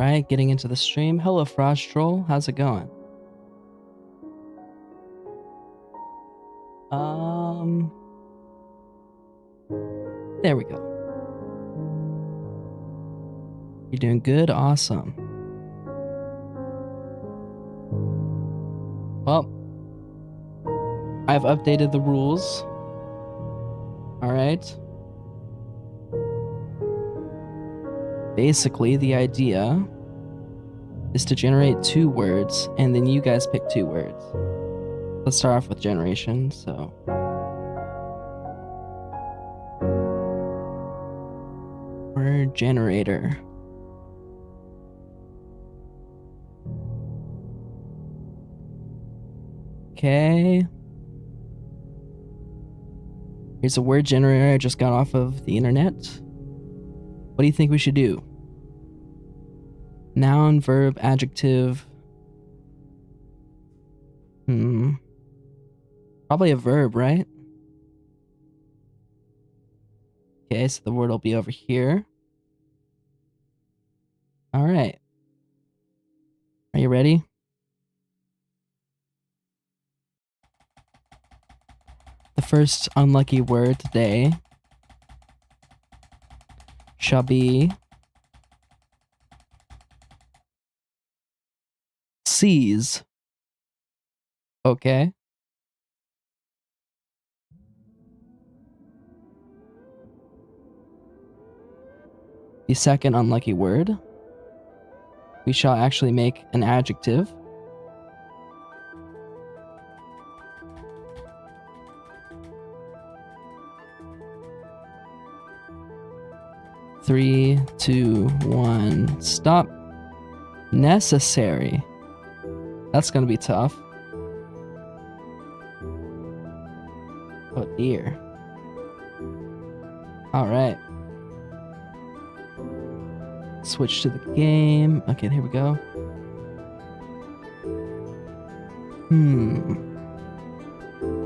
Alright, getting into the stream. Hello, Frost Troll. How's it going? There we go. You're doing good? Awesome. Well, I've updated the rules. Alright. Basically, the idea is to generate 2 words, and then you guys pick 2 words. Let's start off with generation, so. Word generator. Okay. Here's a word generator I just got off of the internet. What do you think we should do? Noun, verb, adjective. Probably a verb, right? Okay, so the word will be over here. Alright. Are you ready? The first unlucky word today shall be seize. Okay. The second unlucky word, we shall actually make an adjective. Three, two, one, stop. Necessary. That's gonna be tough. Oh dear. Alright. Switch to the game. Okay, here we go.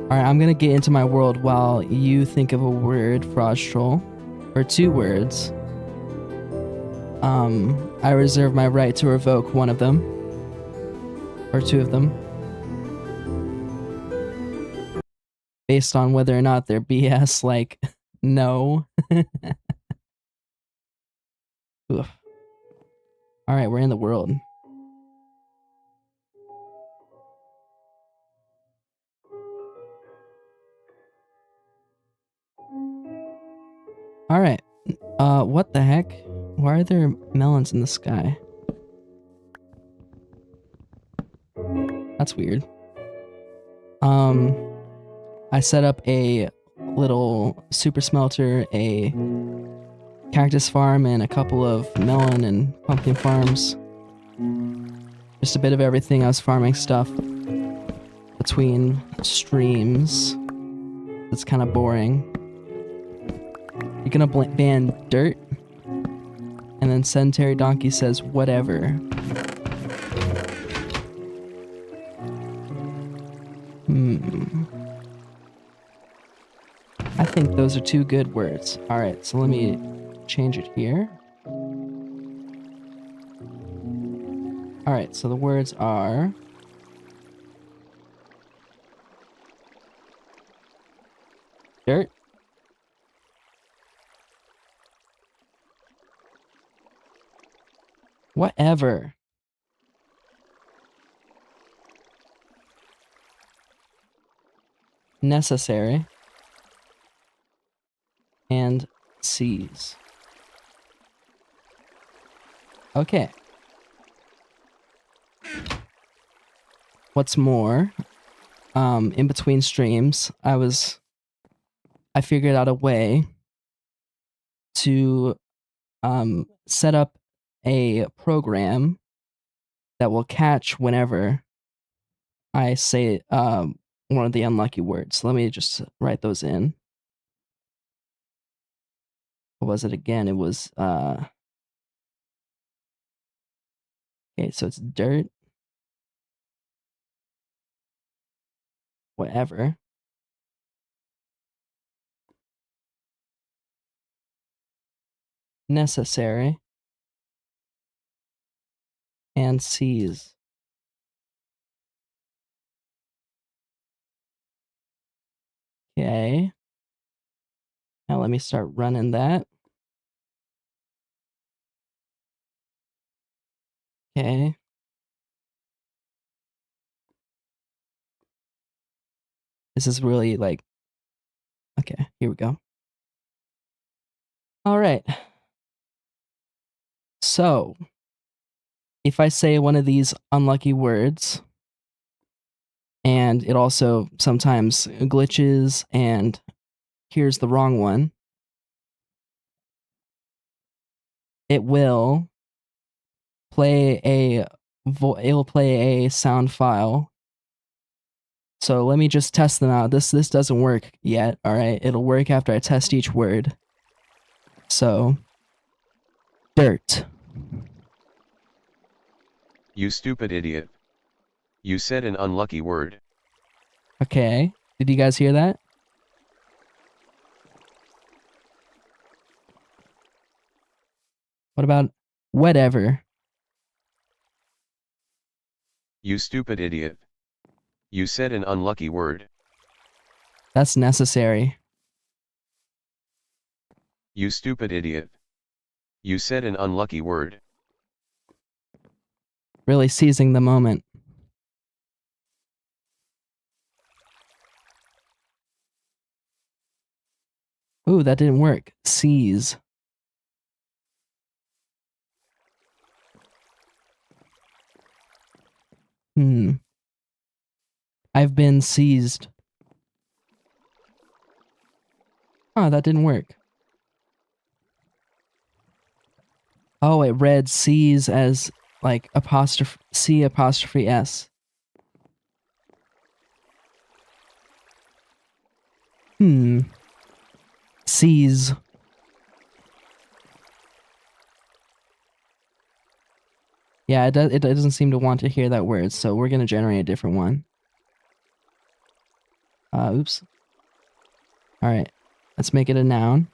Alright, I'm gonna get into my world while you think of a word, Frost Troll. Or 2 words. I reserve my right to revoke one of them. Or 2 of them. Based on whether or not they're BS, like, no. Alright, we're in the world. Alright. What the heck? Why are there melons in the sky? That's weird. I set up a little super smelter, a cactus farm, and a couple of melon and pumpkin farms. Just a bit of everything. I was farming stuff between streams. It's kind of boring. You're gonna ban dirt? And then Sedentary Donkey says, whatever. I think those are 2 good words. Alright, so let me change it here. Alright, so the words are... dirt. Whatever. Necessary. And seize. Okay. What's more, in between streams, I figured out a way to set up a program that will catch whenever I say one of the unlucky words. Let me just write those in. What was it again? It was okay, so it's dirt. Whatever. Necessary. and sees. Okay. Now let me start running that. Okay. This is really like, okay, here we go. All right. So, if I say one of these unlucky words, and it also sometimes glitches and here's the wrong one, it will play it'll play a sound file. So let me just test them out. This doesn't work yet, all right? It'll work after I test each word. So, dirt. You stupid idiot. You said an unlucky word. Okay. Did you guys hear that? What about whatever? You stupid idiot. You said an unlucky word. That's necessary. You stupid idiot. You said an unlucky word. Really seizing the moment. Ooh, that didn't work. Seize. I've been seized. Oh, that didn't work. Oh, it read seize as like apostrophe C apostrophe S. Seize. Yeah, it doesn't seem to want to hear that word, so we're gonna generate a different one. Oops. All right, let's make it a noun,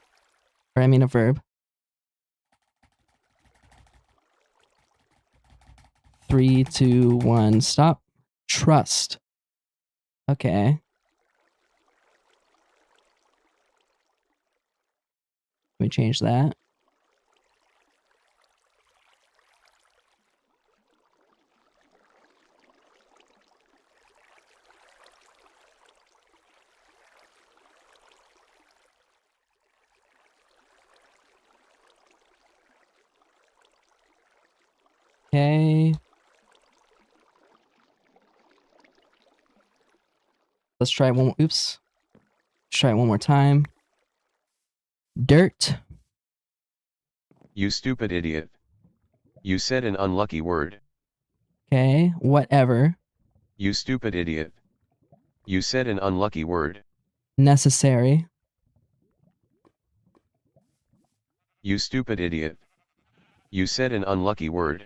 or I mean a verb. 3, 2, 1, stop. Trust. Okay. Let me change that. Okay. Let's try one more. Oops. Let's try it one more time. Dirt. You stupid idiot. You said an unlucky word. Okay. Whatever. You stupid idiot. You said an unlucky word. Necessary. You stupid idiot. You said an unlucky word.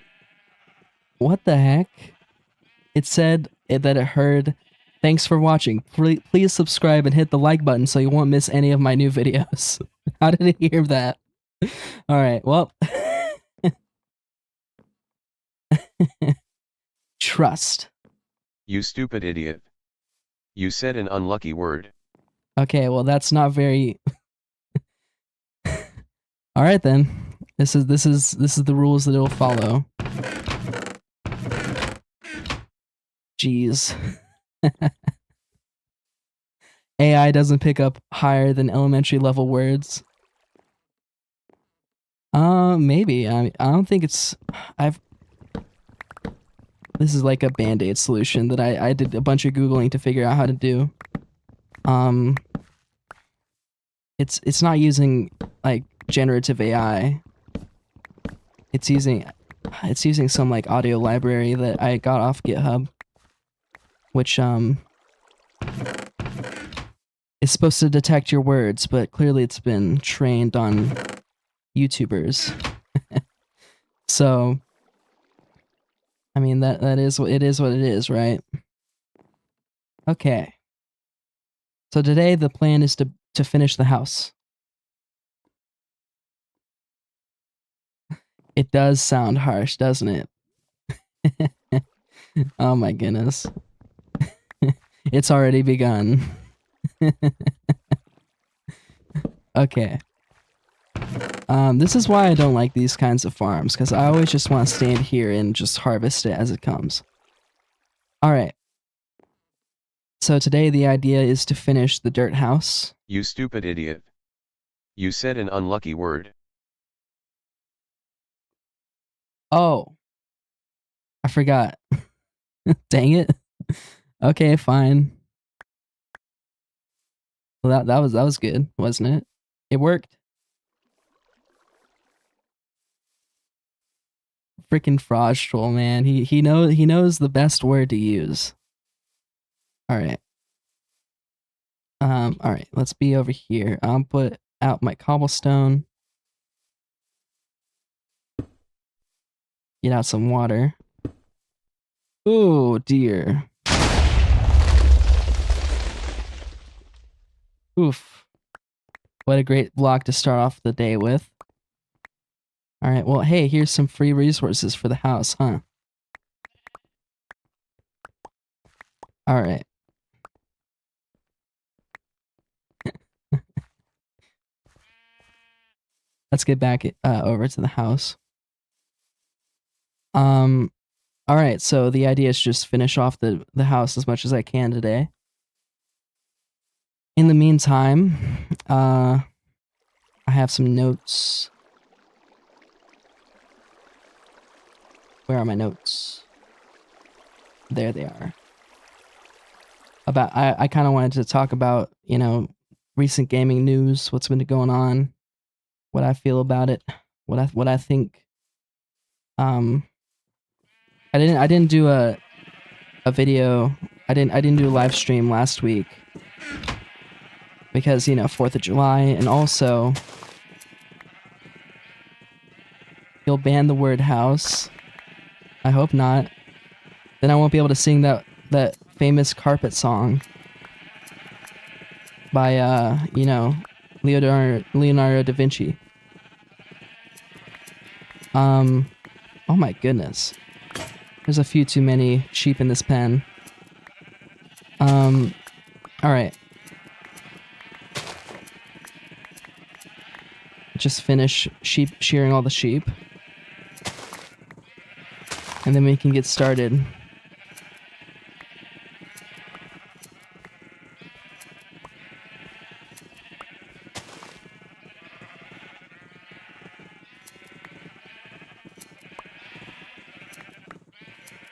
What the heck? It said that it heard. Thanks for watching. Please subscribe and hit the like button so you won't miss any of my new videos. How did it hear that? All right. Well, trust. You stupid idiot. You said an unlucky word. Okay. Well, that's not very. All right then. This is the rules that it'll follow. Jeez. AI doesn't pick up higher than elementary level words. Maybe. I don't think it's. This is like a band-aid solution that I did a bunch of Googling to figure out how to do. It's not using like generative AI. It's using some like audio library that I got off GitHub, which is supposed to detect your words, but clearly it's been trained on YouTubers. So, I mean that is what it is, right? Okay. So today the plan is to finish the house. It does sound harsh, doesn't it? Oh my goodness. It's already begun. Okay. This is why I don't like these kinds of farms, because I always just want to stand here and just harvest it as it comes. Alright. So today the idea is to finish the dirt house. You stupid idiot. You said an unlucky word. Oh. I forgot. Dang it. Okay, fine. Well, that was good, wasn't it? It worked. Freaking Frog Troll, man. He knows the best word to use. All right. All right. Let's be over here. I'll put out my cobblestone. Get out some water. Oh dear. Oof. What a great block to start off the day with. Alright, well, hey, here's some free resources for the house, huh? Alright. Let's get back over to the house. Alright, so the idea is just finish off the house as much as I can today. In the meantime, I have some notes. Where are my notes? There they are. I kind of wanted to talk about, you know, recent gaming news, what's been going on, what I feel about it, what I think. I didn't do a video. I didn't do a live stream last week because, you know, 4th of July, and also you'll ban the word house. I hope not. Then I won't be able to sing that famous carpet song by you know, Leonardo da Vinci. Oh my goodness. There's a few too many sheep in this pen. Alright. Just finish shearing all the sheep. And then we can get started.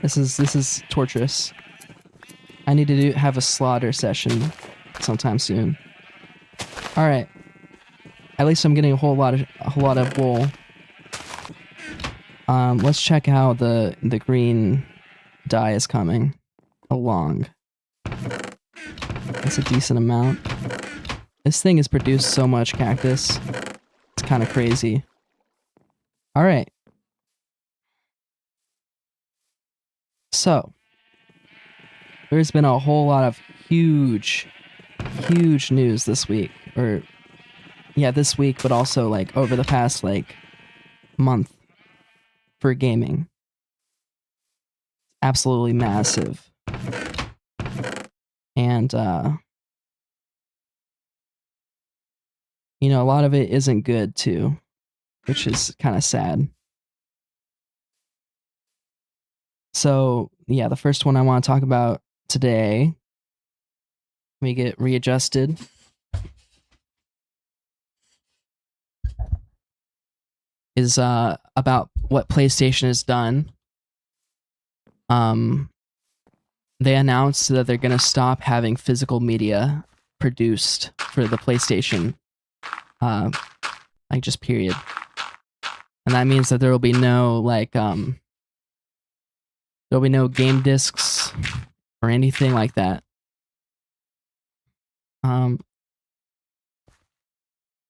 This is torturous. I need to have a slaughter session sometime soon. All right. At least I'm getting a whole lot of wool. Let's check how the green dye is coming along. That's a decent amount. This thing has produced so much cactus. It's kind of crazy. All right. So, there's been a whole lot of huge news this week, or yeah, this week, but also like over the past like month for gaming. Absolutely massive. And you know, a lot of it isn't good too, which is kind of sad. So, yeah, the first one I want to talk about today, let me get readjusted. Is about what PlayStation has done. They announced that they're going to stop having physical media produced for the PlayStation. Like just period. And that means that there will be no like there'll be no game discs or anything like that.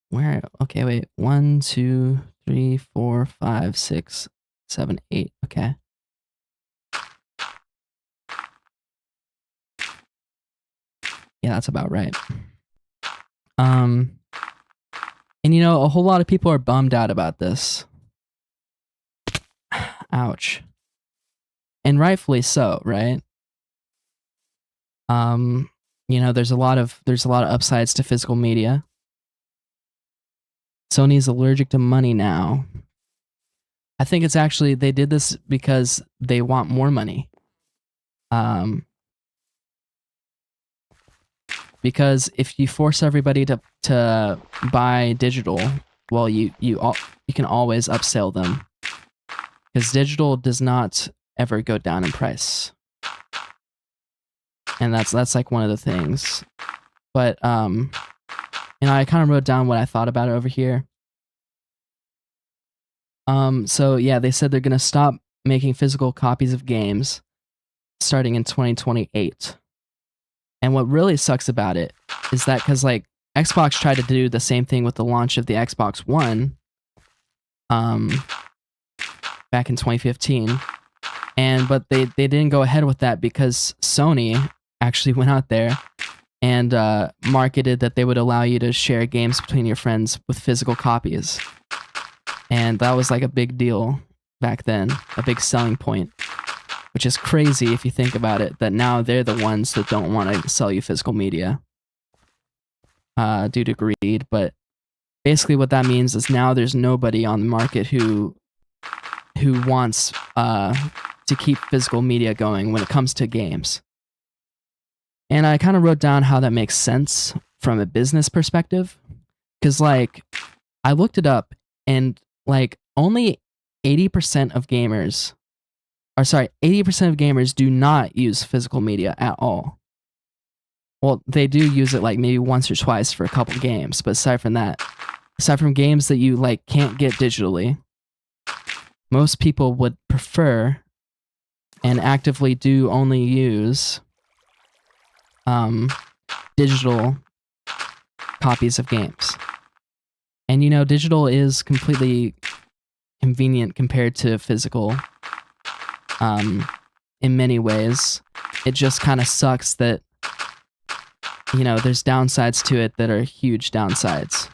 Where? Okay, wait. 1, 2, 3, 4, 5, 6, 7, 8. Okay. Yeah, that's about right. And you know, a whole lot of people are bummed out about this. Ouch. and rightfully so, right? There's a lot of upsides to physical media. Sony's allergic to money now. I think it's actually they did this because they want more money. Because if you force everybody to buy digital, well, you can always upsell them, because digital does not ever go down in price, and that's like one of the things. But I kind of wrote down what I thought about it over here. So yeah, they said they're gonna stop making physical copies of games starting in 2028. And what really sucks about it is that because like Xbox tried to do the same thing with the launch of the Xbox One, back in 2015, but they didn't go ahead with that because Sony actually went out there and marketed that they would allow you to share games between your friends with physical copies, and that was like a big deal back then, a big selling point. Which is crazy if you think about it, that now they're the ones that don't want to sell you physical media due to greed. But basically what that means is now there's nobody on the market who wants to keep physical media going when it comes to games. And I kind of wrote down how that makes sense from a business perspective. Because, like, I looked it up, and, like, only 80% of gamers... 80% of gamers do not use physical media at all. Well, they do use it like maybe once or twice for a couple games, but aside from games that you like can't get digitally, most people would prefer and actively do only use digital copies of games. And digital is completely convenient compared to physical. In many ways. It just kind of sucks that, there's downsides to it that are huge downsides.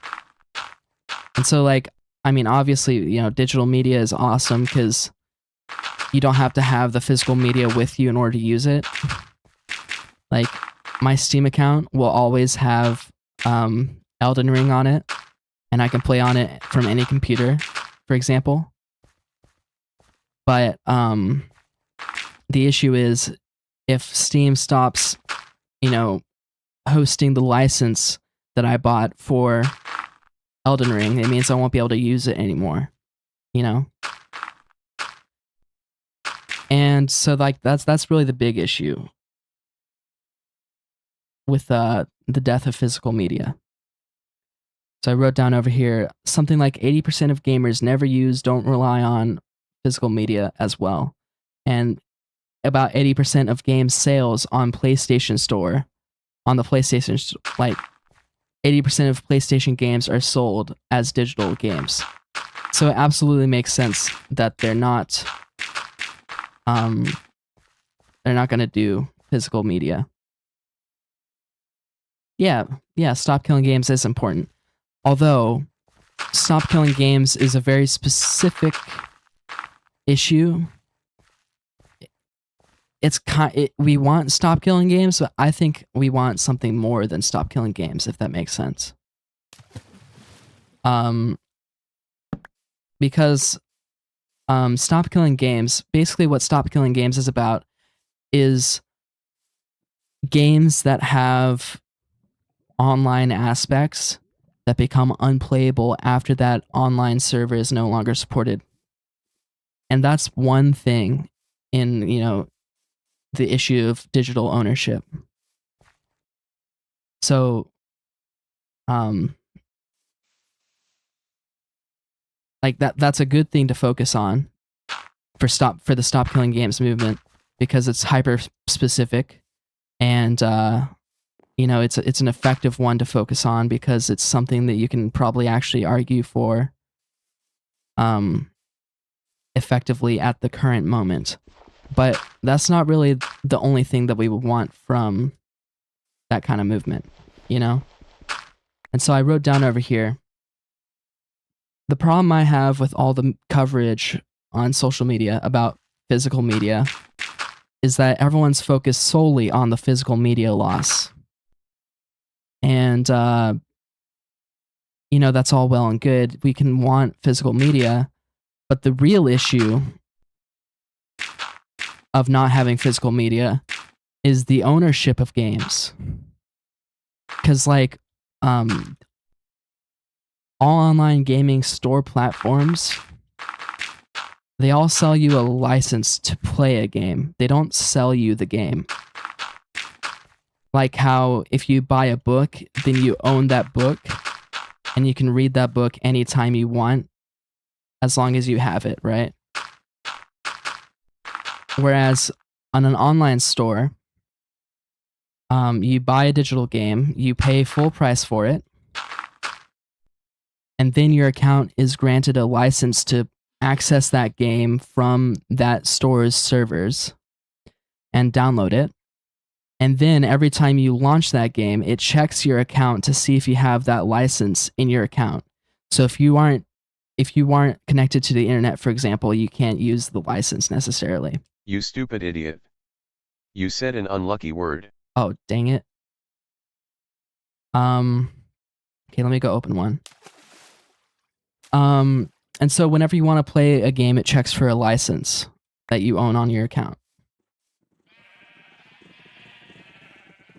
And so, like, I mean, obviously, digital media is awesome because you don't have to have the physical media with you in order to use it. Like, my Steam account will always have Elden Ring on it, and I can play on it from any computer, for example. But, the issue is if Steam stops, hosting the license that I bought for Elden Ring, it means I won't be able to use it anymore, And so, like, that's really the big issue with the death of physical media. So I wrote down over here, something like 80% of gamers never don't rely on physical media as well. And about 80% of game sales on PlayStation Store, like 80% of PlayStation games are sold as digital games. So it absolutely makes sense that they're not going to do physical media. Yeah, stop killing games is important. Although, stop killing games is a very specific issue. We want stop killing games, but I think we want something more than stop killing games, if that makes sense. Because stop killing games, basically what stop killing games is about is games that have online aspects that become unplayable after that online server is no longer supported. And that's one thing in, the issue of digital ownership. So, like that's a good thing to focus on for the stop killing games movement, because it's hyper specific, and it's an effective one to focus on because it's something that you can probably actually argue for effectively at the current moment. But that's not really the only thing that we would want from that kind of movement, And so I wrote down over here, the problem I have with all the coverage on social media about physical media is that everyone's focused solely on the physical media loss. And, that's all well and good. We can want physical media, but the real issue of not having physical media is the ownership of games. Because, all online gaming store platforms, they all sell you a license to play a game. They don't sell you the game. Like how if you buy a book, then you own that book, and you can read that book anytime you want, as long as you have it, right? Whereas on an online store, you buy a digital game, you pay full price for it, and then your account is granted a license to access that game from that store's servers and download it. And then every time you launch that game, it checks your account to see if you have that license in your account. So if you aren't connected to the internet, for example, you can't use the license necessarily. You stupid idiot. You said an unlucky word. Oh, dang it. Okay, let me go open one. And so whenever you want to play a game, it checks for a license that you own on your account.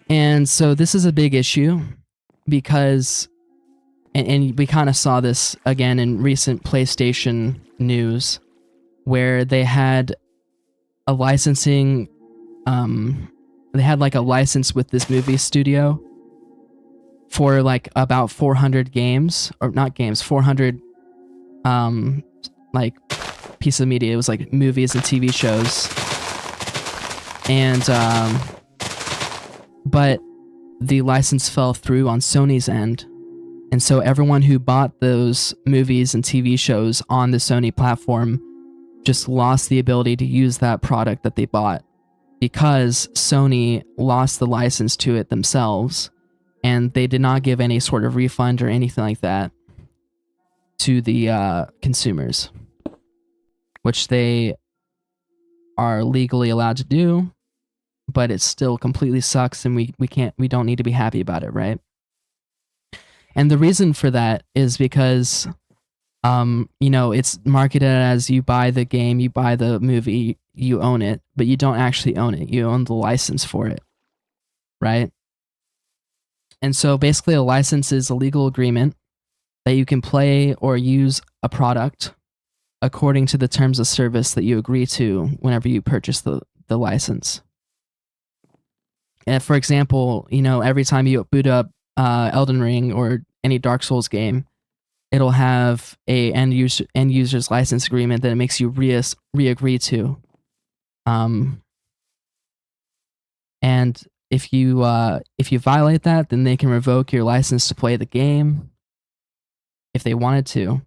And so this is a big issue because, and we kind of saw this again in recent PlayStation news, where they had a licensing, they had like a license with this movie studio for like about 400 games, or not games, 400 like piece of media. It was like movies and TV shows. And but the license fell through on Sony's end. And so everyone who bought those movies and TV shows on the Sony platform just lost the ability to use that product that they bought, because Sony lost the license to it themselves, and they did not give any sort of refund or anything like that to the consumers, which they are legally allowed to do, but it still completely sucks, and we don't need to be happy about it, right? And the reason for that is because it's marketed as you buy the game, you buy the movie, you own it, but you don't actually own it. You own the license for it, right? And so basically a license is a legal agreement that you can play or use a product according to the terms of service that you agree to whenever you purchase the license. And for example, every time you boot up Elden Ring or any Dark Souls game, it'll have a end user's license agreement that it makes you re-agree to. And if you violate that, then they can revoke your license to play the game. If they wanted to,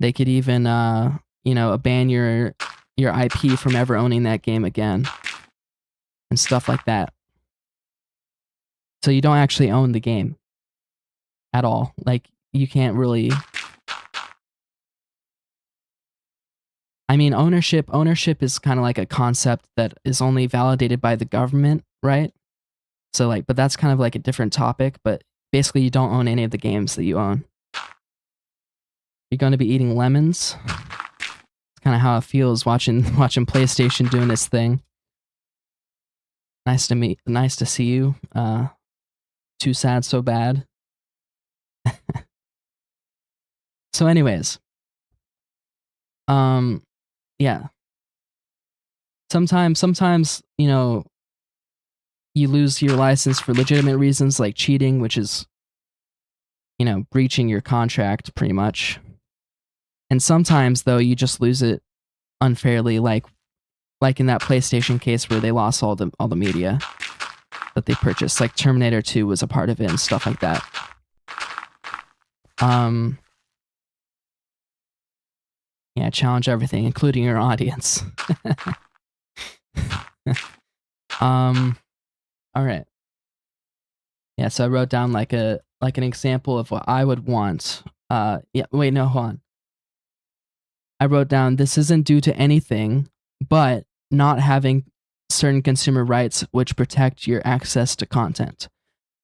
they could even ban your IP from ever owning that game again, and stuff like that. So you don't actually own the game at all. Like, you can't really. I mean, ownership is kind of like a concept that is only validated by the government, right? So but that's kind of like a different topic, but basically you don't own any of the games that you own. You're going to be eating lemons. It's kind of how it feels watching PlayStation doing this thing. Nice to see you. Too sad, so bad. So anyways, yeah. Sometimes, you lose your license for legitimate reasons like cheating, which is, breaching your contract pretty much. And sometimes though, you just lose it unfairly, like in that PlayStation case where they lost all the media that they purchased, like Terminator 2 was a part of it and stuff like that. Yeah, challenge everything, including your audience. All right. Yeah, so I wrote down like an example of what I would want. Yeah, wait, no, hold on. I wrote down, this isn't due to anything but not having certain consumer rights which protect your access to content,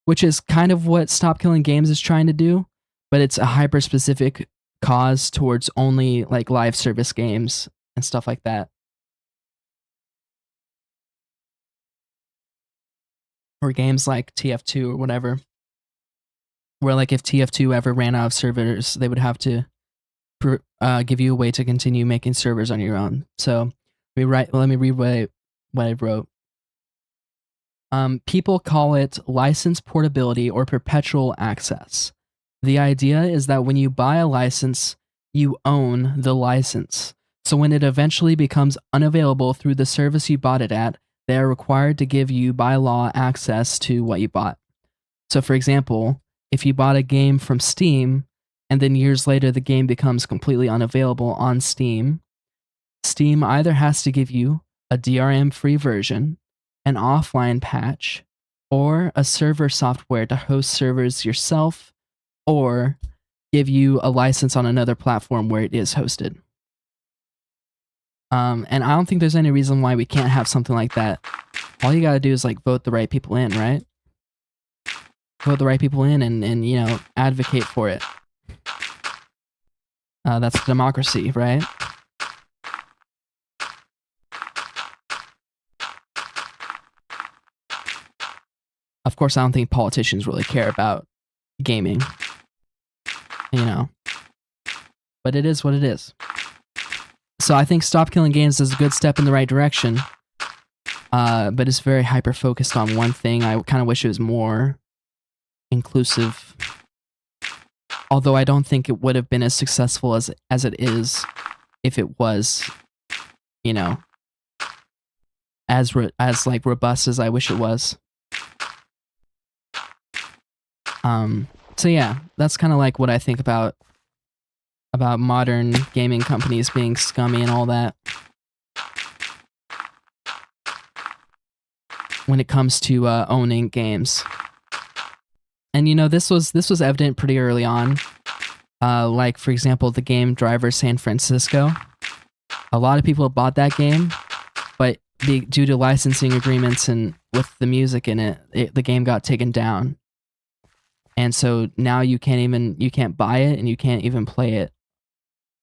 which is kind of what Stop Killing Games is trying to do, but it's a hyper specific cause towards only like live service games and stuff like that. Or games like TF2 or whatever, where like if TF2 ever ran out of servers, they would have to give you a way to continue making servers on your own. So let me read what I wrote. People call it license portability or perpetual access. The idea is that when you buy a license, you own the license. So when it eventually becomes unavailable through the service you bought it at, they are required to give you by law access to what you bought. So for example, if you bought a game from Steam and then years later the game becomes completely unavailable on Steam, Steam either has to give you a DRM-free version, an offline patch, or a server software to host servers yourself, or give you a license on another platform where it is hosted. And I don't think there's any reason why we can't have something like that. All you gotta do is like vote the right people in, right? Vote the right people in and you know, advocate for it. That's democracy, right? Of course, I don't think politicians really care about gaming, you know, but it is what it is. So I think Stop Killing Games is a good step in the right direction, but it's very hyper-focused on one thing. I kind of wish it was more inclusive, although I don't think it would have been as successful as it is if it was, you know, as like robust as I wish it was. So yeah, that's kind of like what I think about modern gaming companies being scummy and all that. When it comes to owning games. And you know, this was evident pretty early on. Like for example, the game Driver San Francisco. A lot of people bought that game, but due to licensing agreements and with the music in it, the game got taken down. And so now you can't buy it and you can't even play it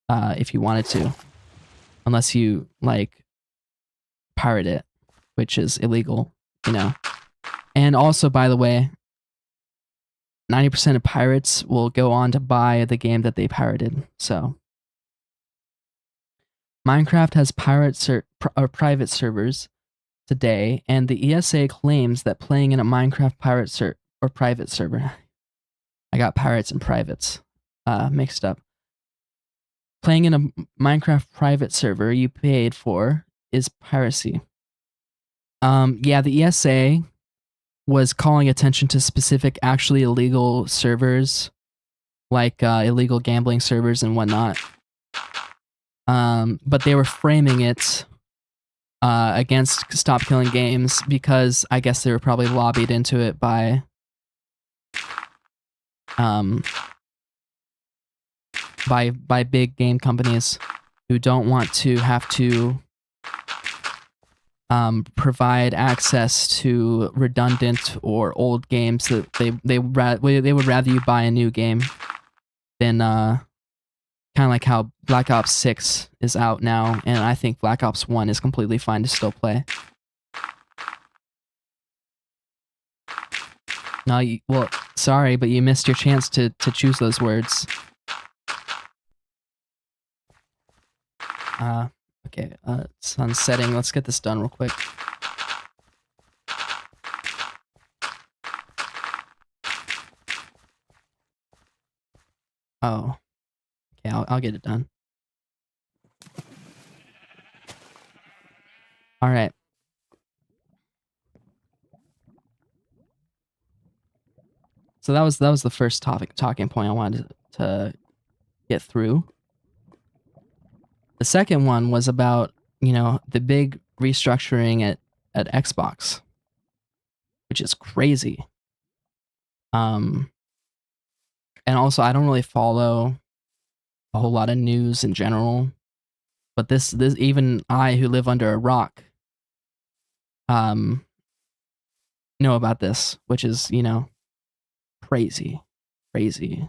if you wanted to, unless you like pirate it, which is illegal, you know. And also, by the way, 90% of pirates will go on to buy the game that they pirated. So Minecraft has private servers today, and the ESA claims that playing in a Minecraft private server. I got pirates and privates mixed up. Playing in a Minecraft private server you paid for is piracy. Yeah, the ESA was calling attention to specific actually illegal servers, like illegal gambling servers and whatnot. But they were framing it against Stop Killing Games because I guess they were probably lobbied into it by big game companies who don't want to have to provide access to redundant or old games that they would rather you buy a new game than kind of like how Black Ops 6 is out now, and I think Black Ops 1 is completely fine to still play. No, well, sorry, but you missed your chance to choose those words. Okay, sun setting. Let's get this done real quick. Oh, okay, I'll get it done. All right. So that was the first talking point I wanted to get through. The second one was about, you know, the big restructuring at Xbox, which is crazy. And also I don't really follow a whole lot of news in general, but this even I, who live under a rock, know about this, which is, you know, crazy. Crazy.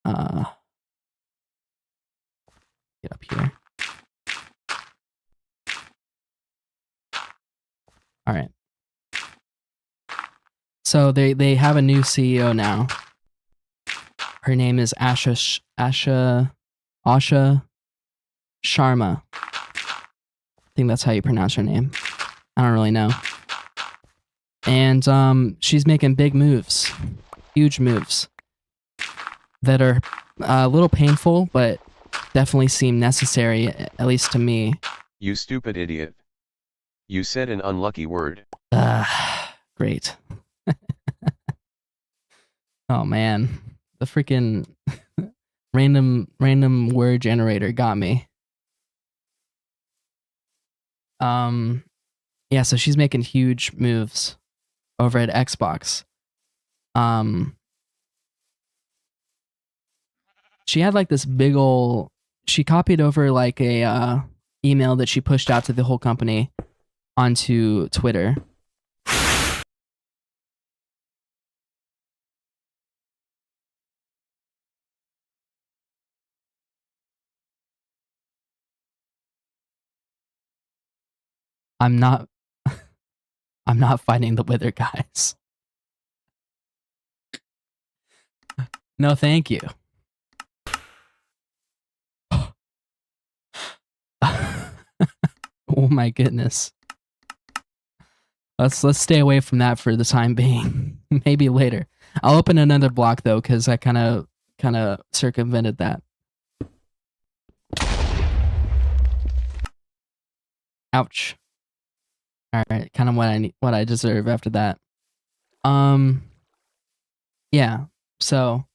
Get up here. All right. So they have a new CEO now. Her name is Asha Sharma. I think that's how you pronounce her name. I don't really know. And she's making big moves, huge moves that are a little painful, but definitely seem necessary, at least to me. You stupid idiot. You said an unlucky word. Great. Oh man, the freaking random word generator got me. Yeah, so she's making huge moves over at Xbox. She had like this big ol' she copied over like a email that she pushed out to the whole company onto Twitter. I'm not fighting the Wither, guys. No, thank you. Oh my goodness. Let's stay away from that for the time being. Maybe later. I'll open another block though, because I kind of circumvented that. Ouch. All right, kind of what I deserve after that. Yeah. So,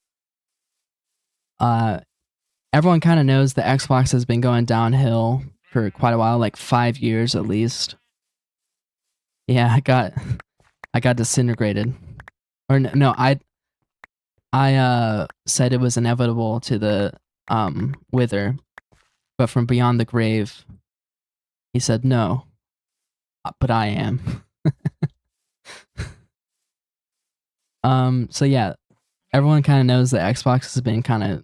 everyone kind of knows that Xbox has been going downhill for quite a while, like 5 years at least. Yeah, I got disintegrated. Or no, I said it was inevitable to the Wither, but from beyond the grave, he said no, but I am. So yeah, everyone kind of knows that Xbox has been kind of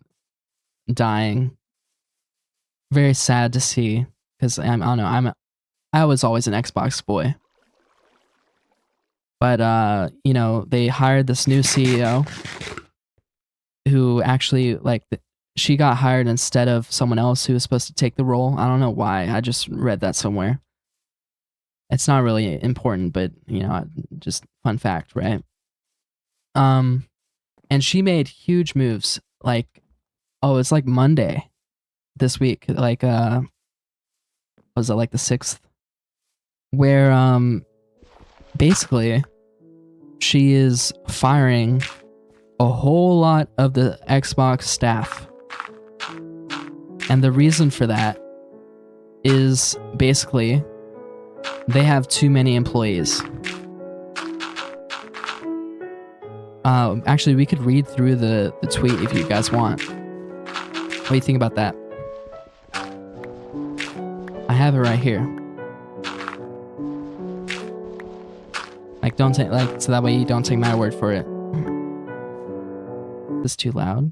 dying. Very sad to see, because I don't know, I was always an Xbox boy. But you know, they hired this new CEO who actually she got hired instead of someone else who was supposed to take the role. I don't know why. I just read that somewhere. It's not really important, but you know, just fun fact, right? And she made huge moves. Like, oh, it's like Monday this week. Like, was it like the 6th? Where basically she is firing a whole lot of the Xbox staff. And the reason for that is basically they have too many employees. Actually, we could read through the tweet if you guys want. What do you think about that? I have it right here. Like, don't take, like, so that way you don't take my word for it. Is this too loud?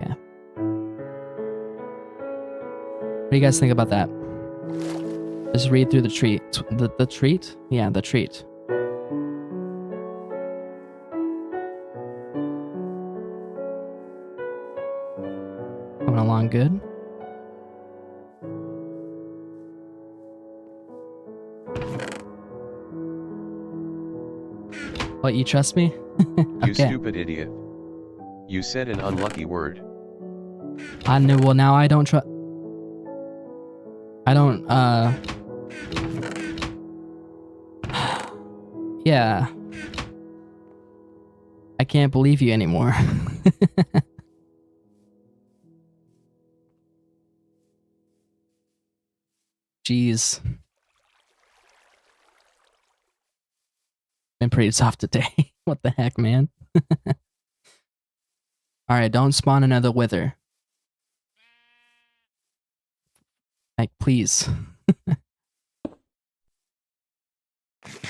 Yeah. What do you guys think about that? Just read through the treat. The treat? Yeah, the treat. Coming along good? What, you trust me? Okay. You stupid idiot. You said an unlucky word. I know, well now I don't trust... I don't, yeah. I can't believe you anymore. Jeez. Been pretty tough today. What the heck, man? Alright, don't spawn another wither. Like, please.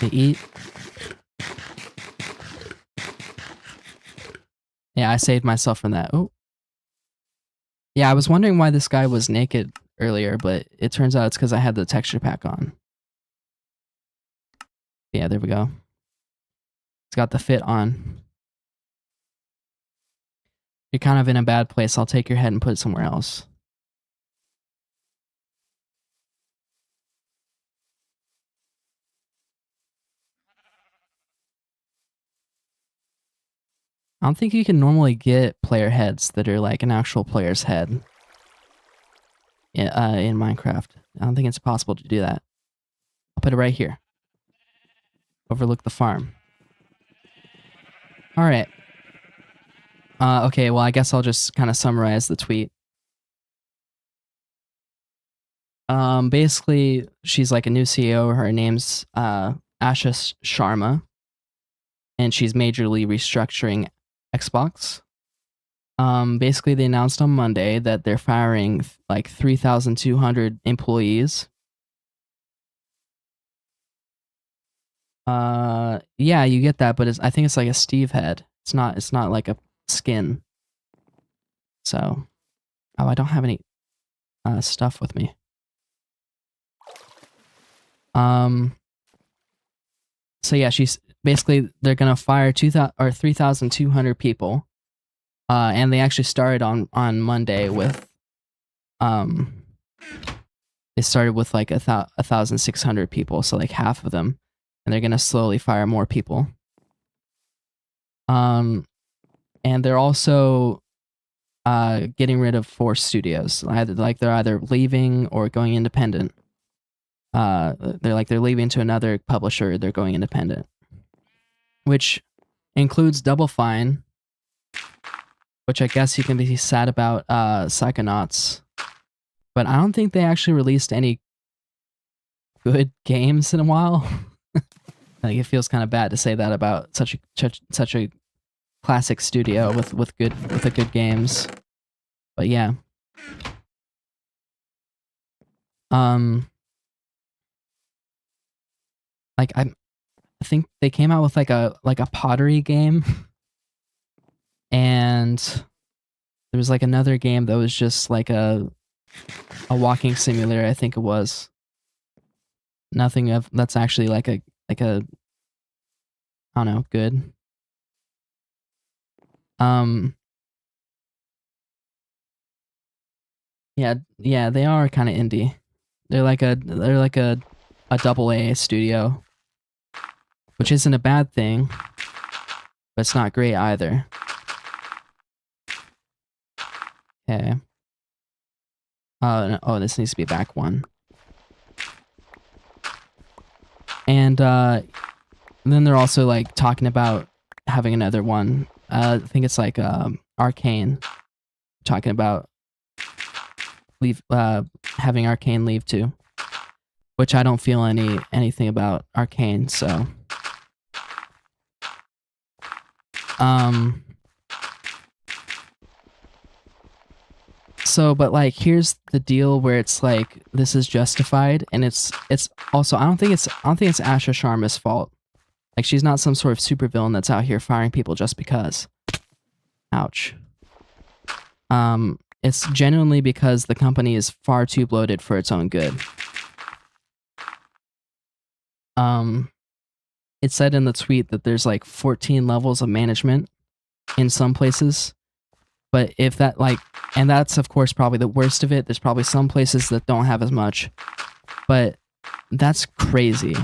They eat. Yeah, I saved myself from that. Oh. Yeah, I was wondering why this guy was naked earlier, but it turns out it's because I had the texture pack on. Yeah, there we go. It's got the fit on. You're kind of in a bad place. I'll take your head and put it somewhere else. I don't think you can normally get player heads that are like an actual player's head in Minecraft. I don't think it's possible to do that. I'll put it right here. Overlook the farm. All right. Okay, well, I guess I'll just kind of summarize the tweet. Basically, she's like a new CEO. Her name's Asha Sharma, and she's majorly restructuring Xbox. Basically, they announced on Monday that they're firing like 3,200 employees. Yeah, you get that, but I think it's like a Steve head. It's not like a skin. So, oh, I don't have any stuff with me. So yeah, she's basically they're gonna fire 3,200 people. And they actually started on Monday with they started with like 1,600 people, so like half of them, and they're gonna slowly fire more people. And they're also getting rid of 4 studios. They're either leaving or going independent. They're leaving to another publisher. They're going independent, which includes Double Fine, which I guess you can be sad about. Psychonauts, but I don't think they actually released any good games in a while. Like it feels kind of bad to say that about such a classic studio with good games. But yeah. Like I think they came out with like a pottery game. And there was like another game that was just like a walking simulator, I think it was. Nothing of that's actually like a I don't know, good. Yeah, they are kind of indie. They're like a double A studio, which isn't a bad thing, but it's not great either. Okay. Oh, this needs to be back one. And then they're also like talking about having another one. I think it's like Arcane, talking about having Arcane leave too, which I don't feel anything about Arcane. So, but like, here's the deal where it's like this is justified, and it's also I don't think it's Asha Sharma's fault. Like she's not some sort of supervillain that's out here firing people just because. Ouch. It's genuinely because the company is far too bloated for its own good. It said in the tweet that there's like 14 levels of management in some places. But if that and that's of course probably the worst of it. There's probably some places that don't have as much. But that's crazy.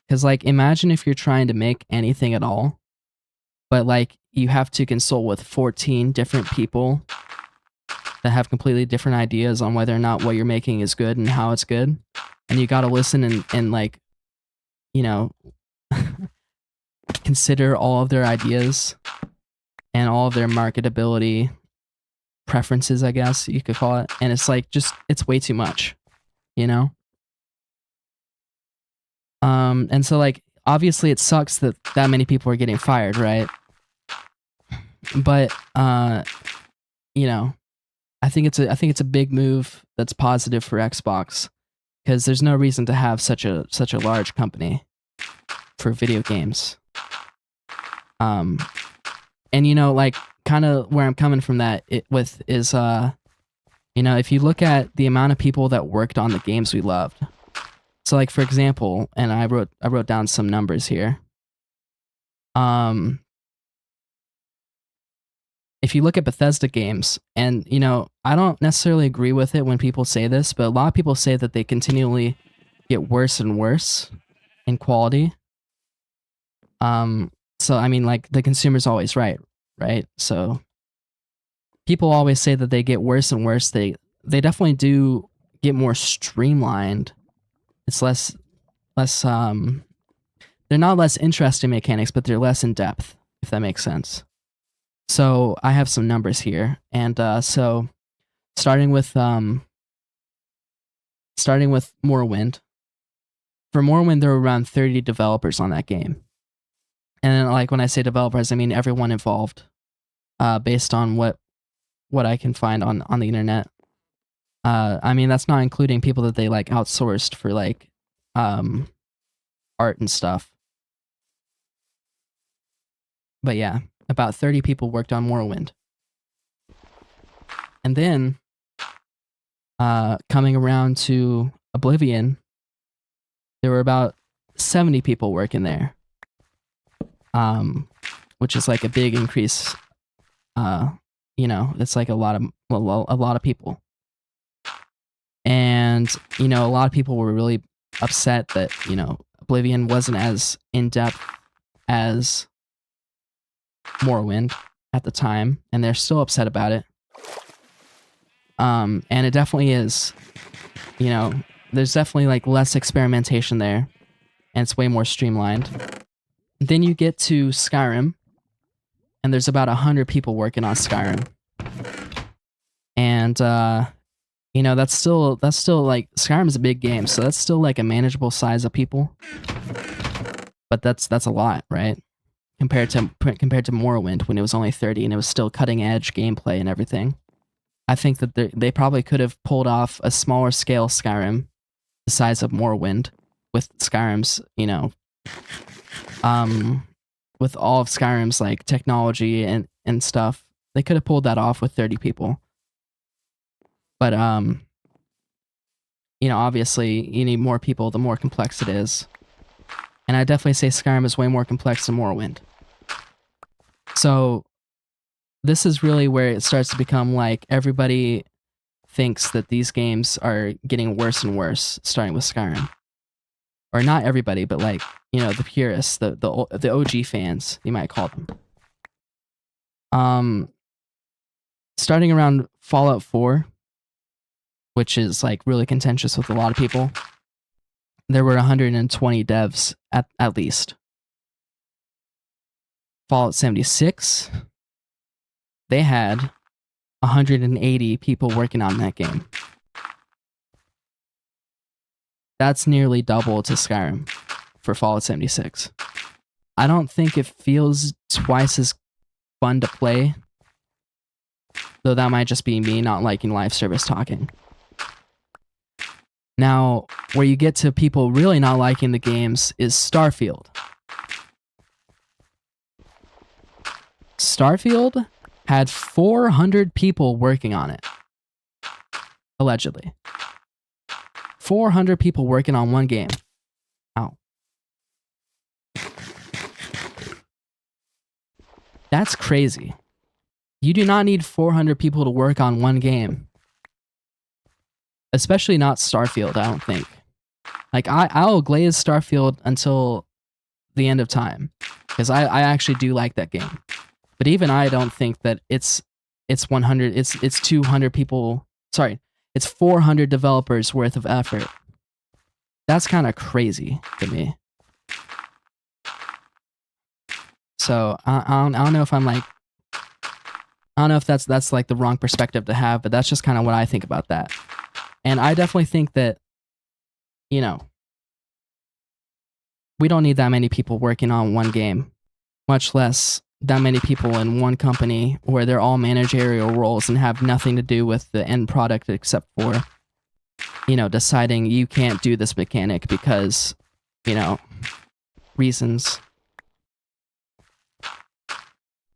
Because like imagine if you're trying to make anything at all, but like you have to consult with 14 different people that have completely different ideas on whether or not what you're making is good and how it's good. And you gotta listen and like, you know, consider all of their ideas and all of their marketability preferences, I guess you could call it. And it's like it's way too much, you know? And so like obviously it sucks that many people are getting fired, right? But you know, I think it's a big move that's positive for Xbox, because there's no reason to have such a large company for video games. And like kind of where I'm coming from that is if you look at the amount of people that worked on the games we loved. So like for example, and I wrote down some numbers here. If you look at Bethesda games, and I don't necessarily agree with it when people say this, but a lot of people say that they continually get worse and worse in quality. So I mean, like, the consumer's always right? So people always say that they get worse and worse. They definitely do get more streamlined. It's less they're not less interesting mechanics, but they're less in depth, if that makes sense. So I have some numbers here, and so starting with Morrowind. For Morrowind, there were around 30 developers on that game. And like when I say developers, I mean everyone involved, based on what I can find on the internet. I mean, that's not including people that they like outsourced for like art and stuff. But yeah, about 30 people worked on Morrowind. And then coming around to Oblivion, there were about 70 people working there. Which is like a big increase. It's like a lot of people. And a lot of people were really upset that Oblivion wasn't as in depth as Morrowind at the time, and they're still upset about it. And it definitely is. There's definitely like less experimentation there, and it's way more streamlined. Then you get to Skyrim, and there's about 100 people working on Skyrim. And that's still like, Skyrim's a big game, so that's still like a manageable size of people. But that's a lot, right? Compared to Morrowind, when it was only 30 and it was still cutting edge gameplay and everything. I think that they probably could have pulled off a smaller scale Skyrim, the size of Morrowind, with Skyrim's, with all of Skyrim's like technology and stuff. They could have pulled that off with 30 people. But obviously you need more people the more complex it is. And I definitely say Skyrim is way more complex than Morrowind. So this is really where it starts to become like everybody thinks that these games are getting worse and worse, starting with Skyrim. Or not everybody, but like, the purists, the OG fans, you might call them. Starting around Fallout 4, which is like really contentious with a lot of people, there were 120 devs at least. Fallout 76, they had 180 people working on that game. That's nearly double to Skyrim for Fallout 76. I don't think it feels twice as fun to play, though that might just be me not liking live service talking. Now, where you get to people really not liking the games is Starfield. Starfield had 400 people working on it. Allegedly. 400 people working on one game. Ow. That's crazy. You do not need 400 people to work on one game. Especially not Starfield, I don't think. Like, I'll glaze Starfield until the end of time, because I actually do like that game. But even I don't think that it's 100, it's 200 people, sorry, it's 400 developers worth of effort. That's kind of crazy to me. So I don't know if I'm like, I don't know if that's like the wrong perspective to have, but that's just kind of what I think about that. And I definitely think that, we don't need that many people working on one game, much less that many people in one company where they're all managerial roles and have nothing to do with the end product except for, you know, deciding you can't do this mechanic because, you know, reasons.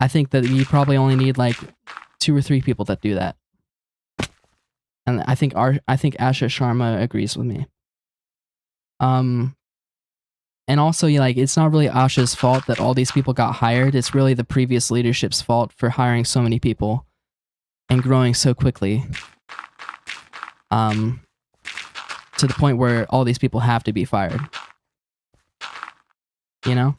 I think that you probably only need like 2 or 3 people that do that. And I think Asha Sharma agrees with me. And also, like, it's not really Asha's fault that all these people got hired. It's really the previous leadership's fault for hiring so many people and growing so quickly. To the point where all these people have to be fired. You know?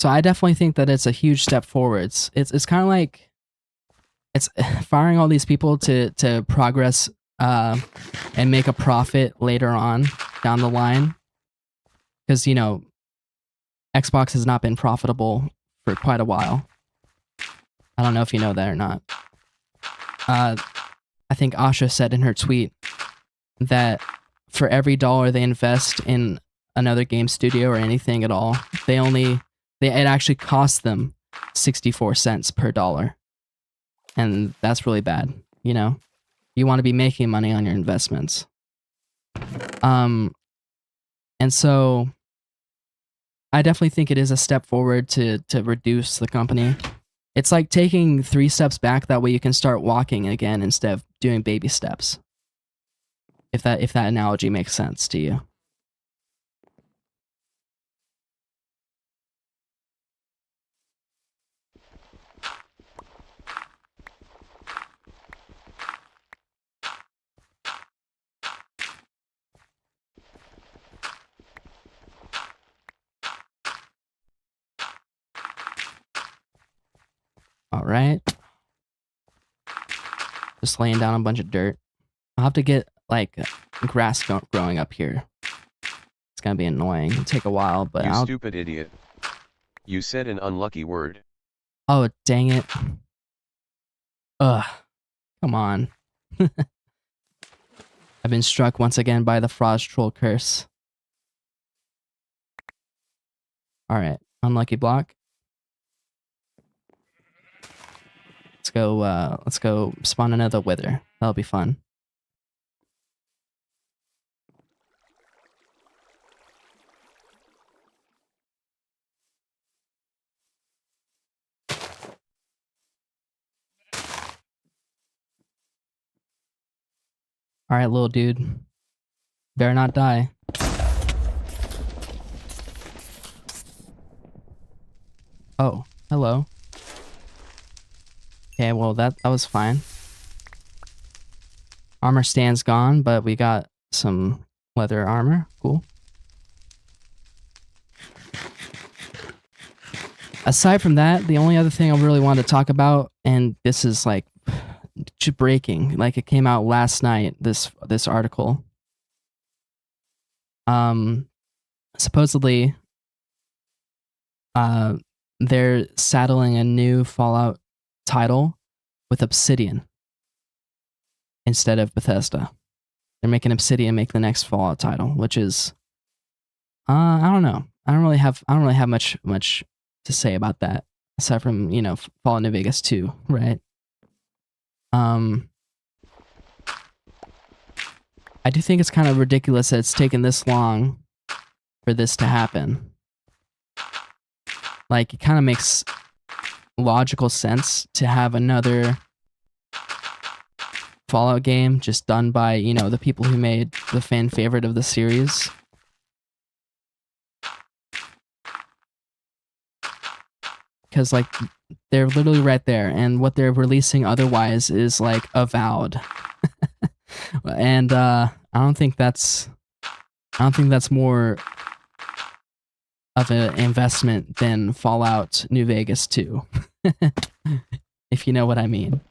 So I definitely think that it's a huge step forwards. It's kind of like it's firing all these people to progress and make a profit later on down the line, because you know Xbox has not been profitable for quite a while. I don't know if you know that or not. I think Asha said in her tweet that for every dollar they invest in another game studio or anything at all, it actually costs them 64 cents per dollar. And that's really bad, you know? You want to be making money on your investments. And so I definitely think it is a step forward to reduce the company. It's like taking 3 steps back, that way you can start walking again instead of doing baby steps. If that analogy makes sense to you. All right. Just laying down a bunch of dirt. I'll have to get like grass growing up here. It's gonna be annoying. It'll take a while, but You stupid idiot. You said an unlucky word. Oh, dang it. Ugh. Come on. I've been struck once again by the Frost Troll curse. Alright, unlucky block. Let's go spawn another wither. That'll be fun. Alright, little dude. Better not die. Oh, hello. Okay, well that was fine. Armor stand's gone, but we got some leather armor. Cool. Aside from that, the only other thing I really wanted to talk about, and this is like breaking, like it came out last night, this article. Supposedly they're saddling a new Fallout title with Obsidian instead of Bethesda. They're making Obsidian make the next Fallout title, which is I don't know. I don't really have much to say about that aside from, you know, Fallout New Vegas 2, right? I do think it's kind of ridiculous that it's taken this long for this to happen. Like, it kind of makes logical sense to have another Fallout game just done by, you know, the people who made the fan favorite of the series. Because, like, they're literally right there, and what they're releasing otherwise is, like, Avowed. And, I don't think that's more of an investment than Fallout New Vegas 2. If you know what I mean.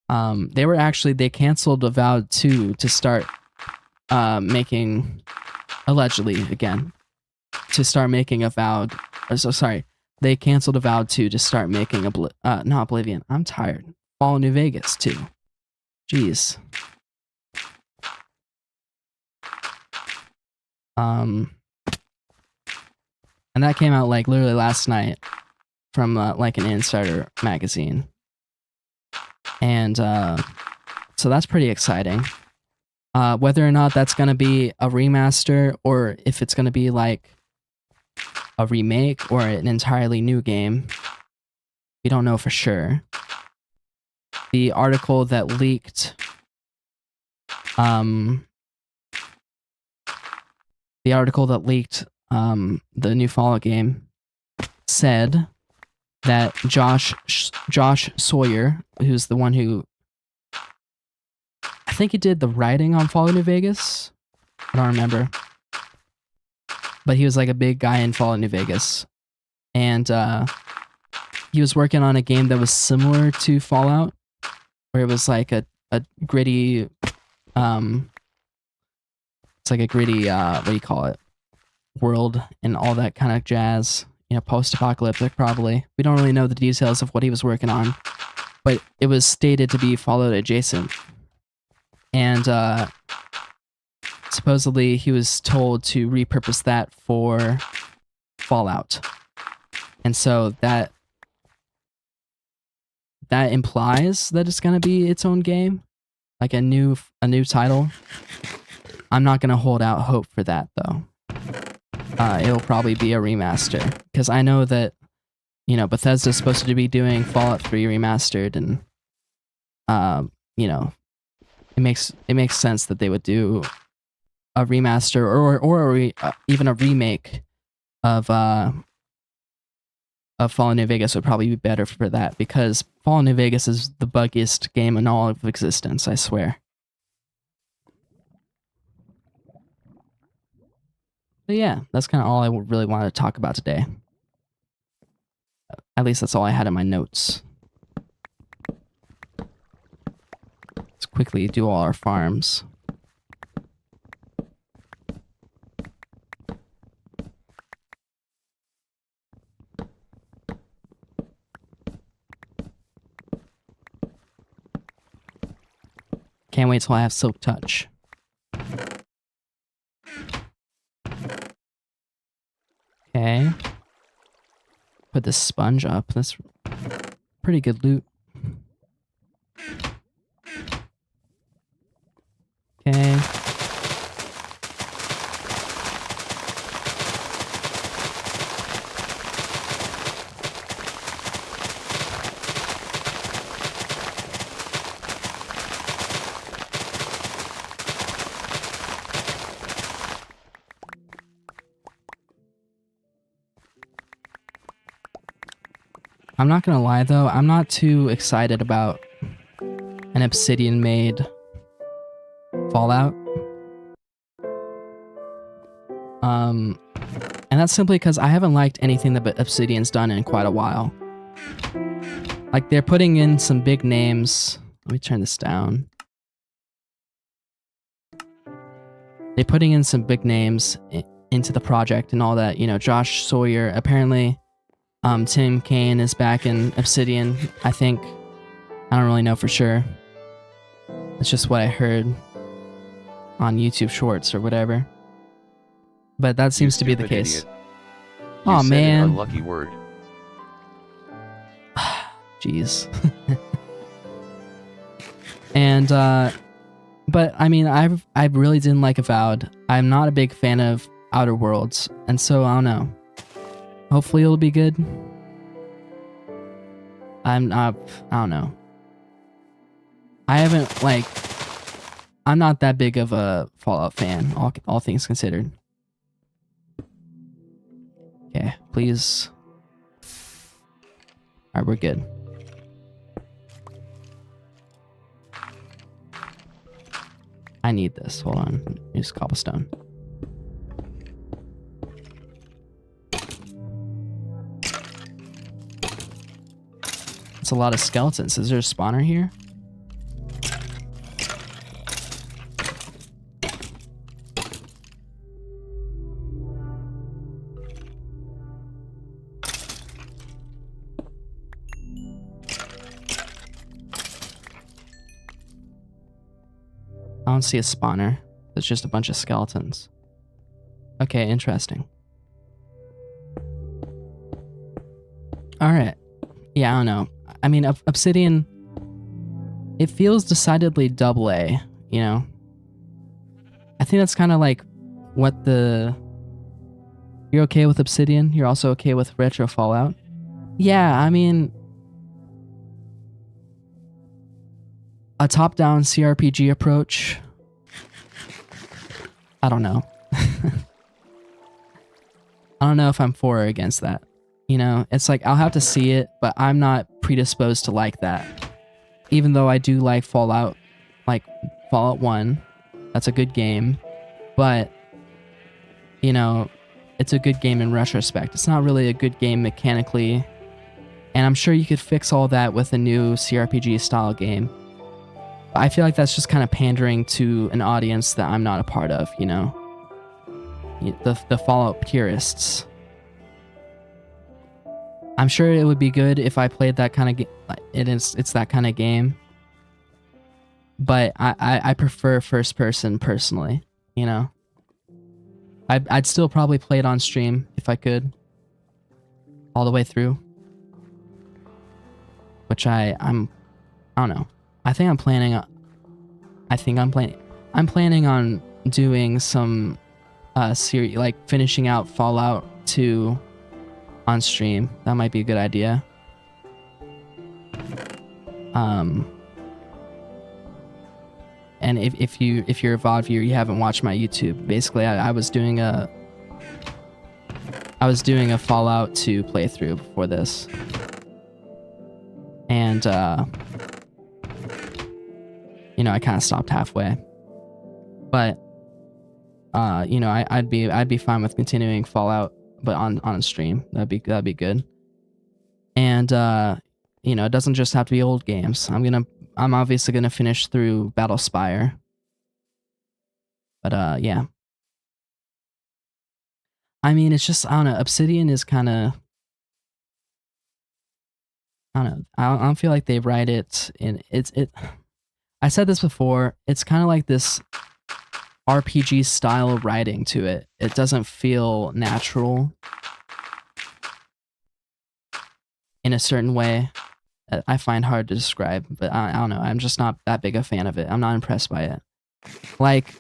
They canceled Avowed 2 to start making, allegedly again, to start making Avowed. So sorry, they canceled Avowed 2 to start making not Oblivion. I'm tired. Fallout New Vegas 2. Jeez. And that came out like literally last night from like an Insider magazine. And so that's pretty exciting. Whether or not that's going to be a remaster or if it's going to be like a remake or an entirely new game, we don't know for sure. The article that leaked the new Fallout game said that Josh Sawyer, who's the one who I think he did the writing on Fallout New Vegas. I don't remember. But he was like a big guy in Fallout New Vegas. And he was working on a game that was similar to Fallout, where it was like a gritty it's like a gritty what do you call it? World and all that kind of jazz. You know, post-apocalyptic probably. We don't really know the details of what he was working on, but it was stated to be Fallout adjacent. And supposedly he was told to repurpose that for Fallout. And so that implies that it's going to be its own game, like a new title. I'm not going to hold out hope for that though. It'll probably be a remaster because I know that, you know, Bethesda's supposed to be doing Fallout 3 remastered, and you know, it makes sense that they would do a remaster or even a remake of Fallout New Vegas would probably be better for that, because Fallout New Vegas is the buggiest game in all of existence, I swear. But yeah, that's kind of all I really wanted to talk about today. At least that's all I had in my notes. Let's quickly do all our farms. Can't wait till I have Silk Touch. Okay. Put this sponge up. That's pretty good loot. Okay. I'm not gonna lie though, I'm not too excited about an Obsidian made Fallout. And that's simply because I haven't liked anything that Obsidian's done in quite a while. Like, they're putting in some big names. Let me turn this down. They're putting in some big names into the project and all that. You know, Josh Sawyer, apparently. Tim Kaine is back in Obsidian, I think. I don't really know for sure. It's just what I heard on YouTube Shorts or whatever. But that seems to be the case. Oh man. An unlucky word. Jeez. And but I mean, I really didn't like Avowed. I'm not a big fan of Outer Worlds, and so I don't know. Hopefully it'll be good. I don't know. I haven't, like, I'm not that big of a Fallout fan, all things considered. Okay, please. Alright, we're good. I need this. Hold on. Use cobblestone. It's a lot of skeletons. Is there a spawner here? don't see a spawner. It's just a bunch of skeletons. Okay, interesting. Alright. Yeah, I don't know. I mean, Obsidian, it feels decidedly double A, you know? I think that's kind of like what the... You're okay with Obsidian? You're also okay with Retro Fallout? Yeah, I mean... A top-down CRPG approach? I don't know. I don't know if I'm for or against that. You know, it's like I'll have to see it, but I'm not predisposed to like that. Even though I do like Fallout 1, that's a good game, but you know, it's a good game in retrospect. It's not really a good game mechanically, and I'm sure you could fix all that with a new CRPG style game. But I feel like that's just kind of pandering to an audience that I'm not a part of, you know? The Fallout purists. I'm sure it would be good if I played that kind of game. It's that kind of game. But I prefer first person personally, you know? I'd still probably play it on stream if I could. All the way through. Which I don't know. I'm planning on doing some series, like finishing out Fallout 2 on stream. That might be a good idea. And if you're a VOD viewer, you haven't watched my YouTube. Basically, I was doing a Fallout 2 playthrough before this. And you know, I kind of stopped halfway. But you know, I'd be fine with continuing Fallout, but on stream. That'd be good. And you know, it doesn't just have to be old games. I'm obviously gonna finish through Battlespire. But yeah. I mean, it's just, I don't know, Obsidian is kind of, I don't know, I don't feel like they write it in, I said this before, it's kind of like this RPG style writing to it. It doesn't feel natural in a certain way. I find hard to describe, but I don't know, I'm just not that big a fan of it. I'm not impressed by it. Like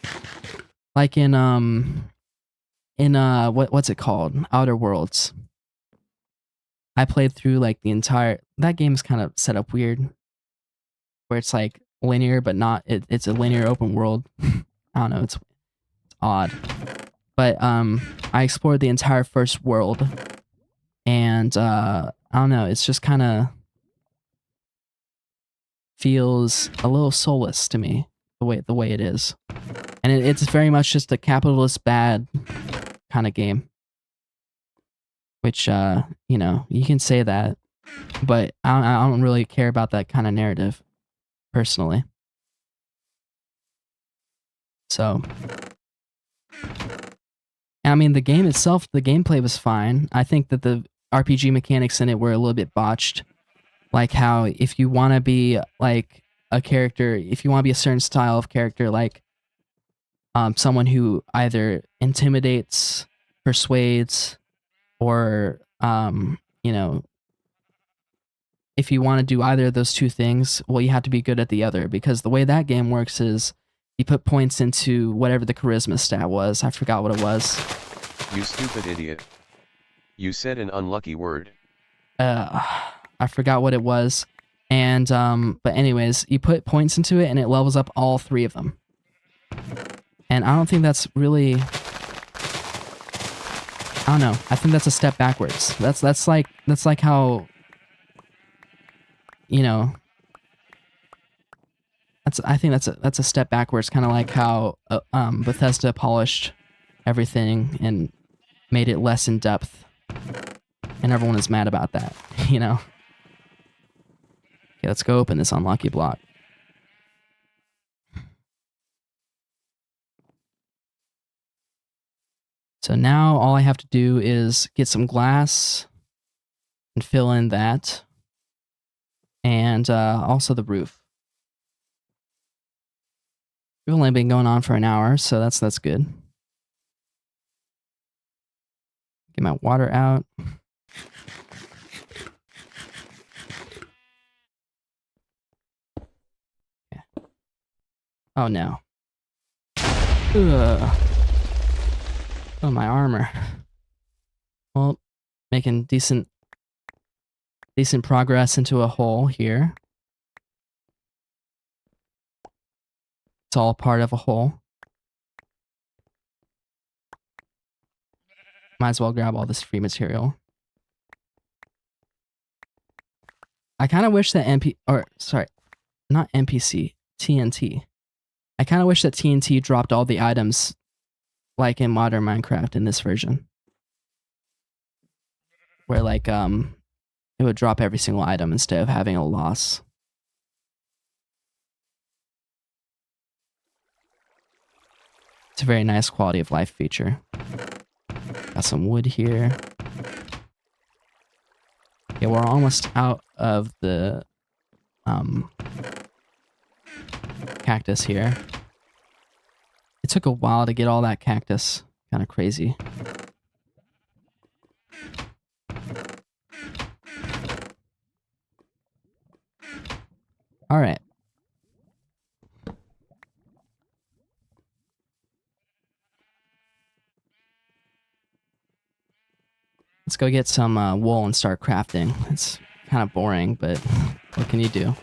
in what's it called? Outer Worlds. I played through like the entire, that game's kind of set up weird, where it's like linear but not, it's a linear open world. I don't know, it's odd. But I explored the entire first world, and I don't know, it's just kind of feels a little soulless to me, the way it is. And it's very much just a capitalist bad kind of game. Which, you know, you can say that, but I don't really care about that kind of narrative, personally. So, I mean, the game itself, the gameplay was fine. I think that the RPG mechanics in it were a little bit botched. Like how if you want to be like a character, if you want to be a certain style of character, like someone who either intimidates, persuades, or you know, if you want to do either of those two things, well, you have to be good at the other, because the way that game works is you put points into whatever the charisma stat was. I forgot what it was. You stupid idiot. You said an unlucky word. I forgot what it was. And but anyways, you put points into it and it levels up all three of them. And I don't think that's really, I don't know. I think that's a step backwards. That's like how, you know, I think that's a step backwards, kind of like how Bethesda polished everything and made it less in depth, and everyone is mad about that, you know. Okay, let's go open this unlucky block. So now all I have to do is get some glass and fill in that, and also the roof. We've only been going on for an hour, so that's good. Get my water out. Yeah. Oh no. Ugh. Oh, my armor. Well, making decent progress into a hole here. It's all part of a hole. Might as well grab all this free material. I kind of wish that not NPC, TNT. I kind of wish that TNT dropped all the items like in modern Minecraft in this version. Where like, it would drop every single item instead of having a loss. It's a very nice quality of life feature. Got some wood here. Yeah, we're almost out of the cactus here. It took a while to get all that cactus. Kind of crazy. All right. Let's go get some wool and start crafting. It's kind of boring, but what can you do?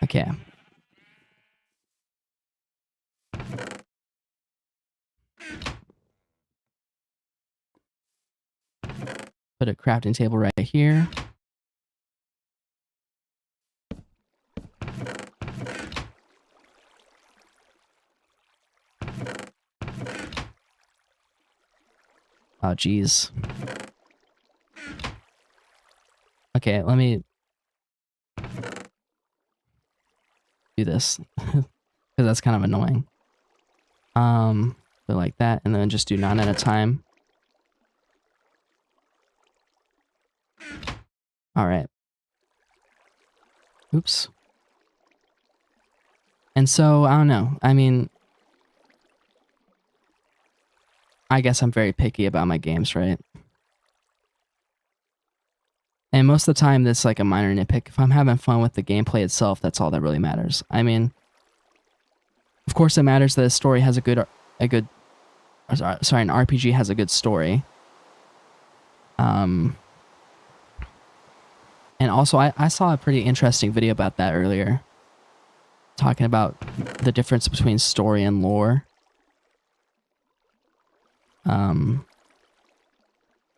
Okay. Put a crafting table right here. Oh, geez. Okay, let me do this. Because that's kind of annoying. But like that, and then just do 9 at a time. Alright. Oops. And so, I don't know. I mean, I guess I'm very picky about my games, right? And most of the time, that's like a minor nitpick. If I'm having fun with the gameplay itself, that's all that really matters. I mean, of course, it matters that a story has an RPG has a good story. And also, I saw a pretty interesting video about that earlier, talking about the difference between story and lore.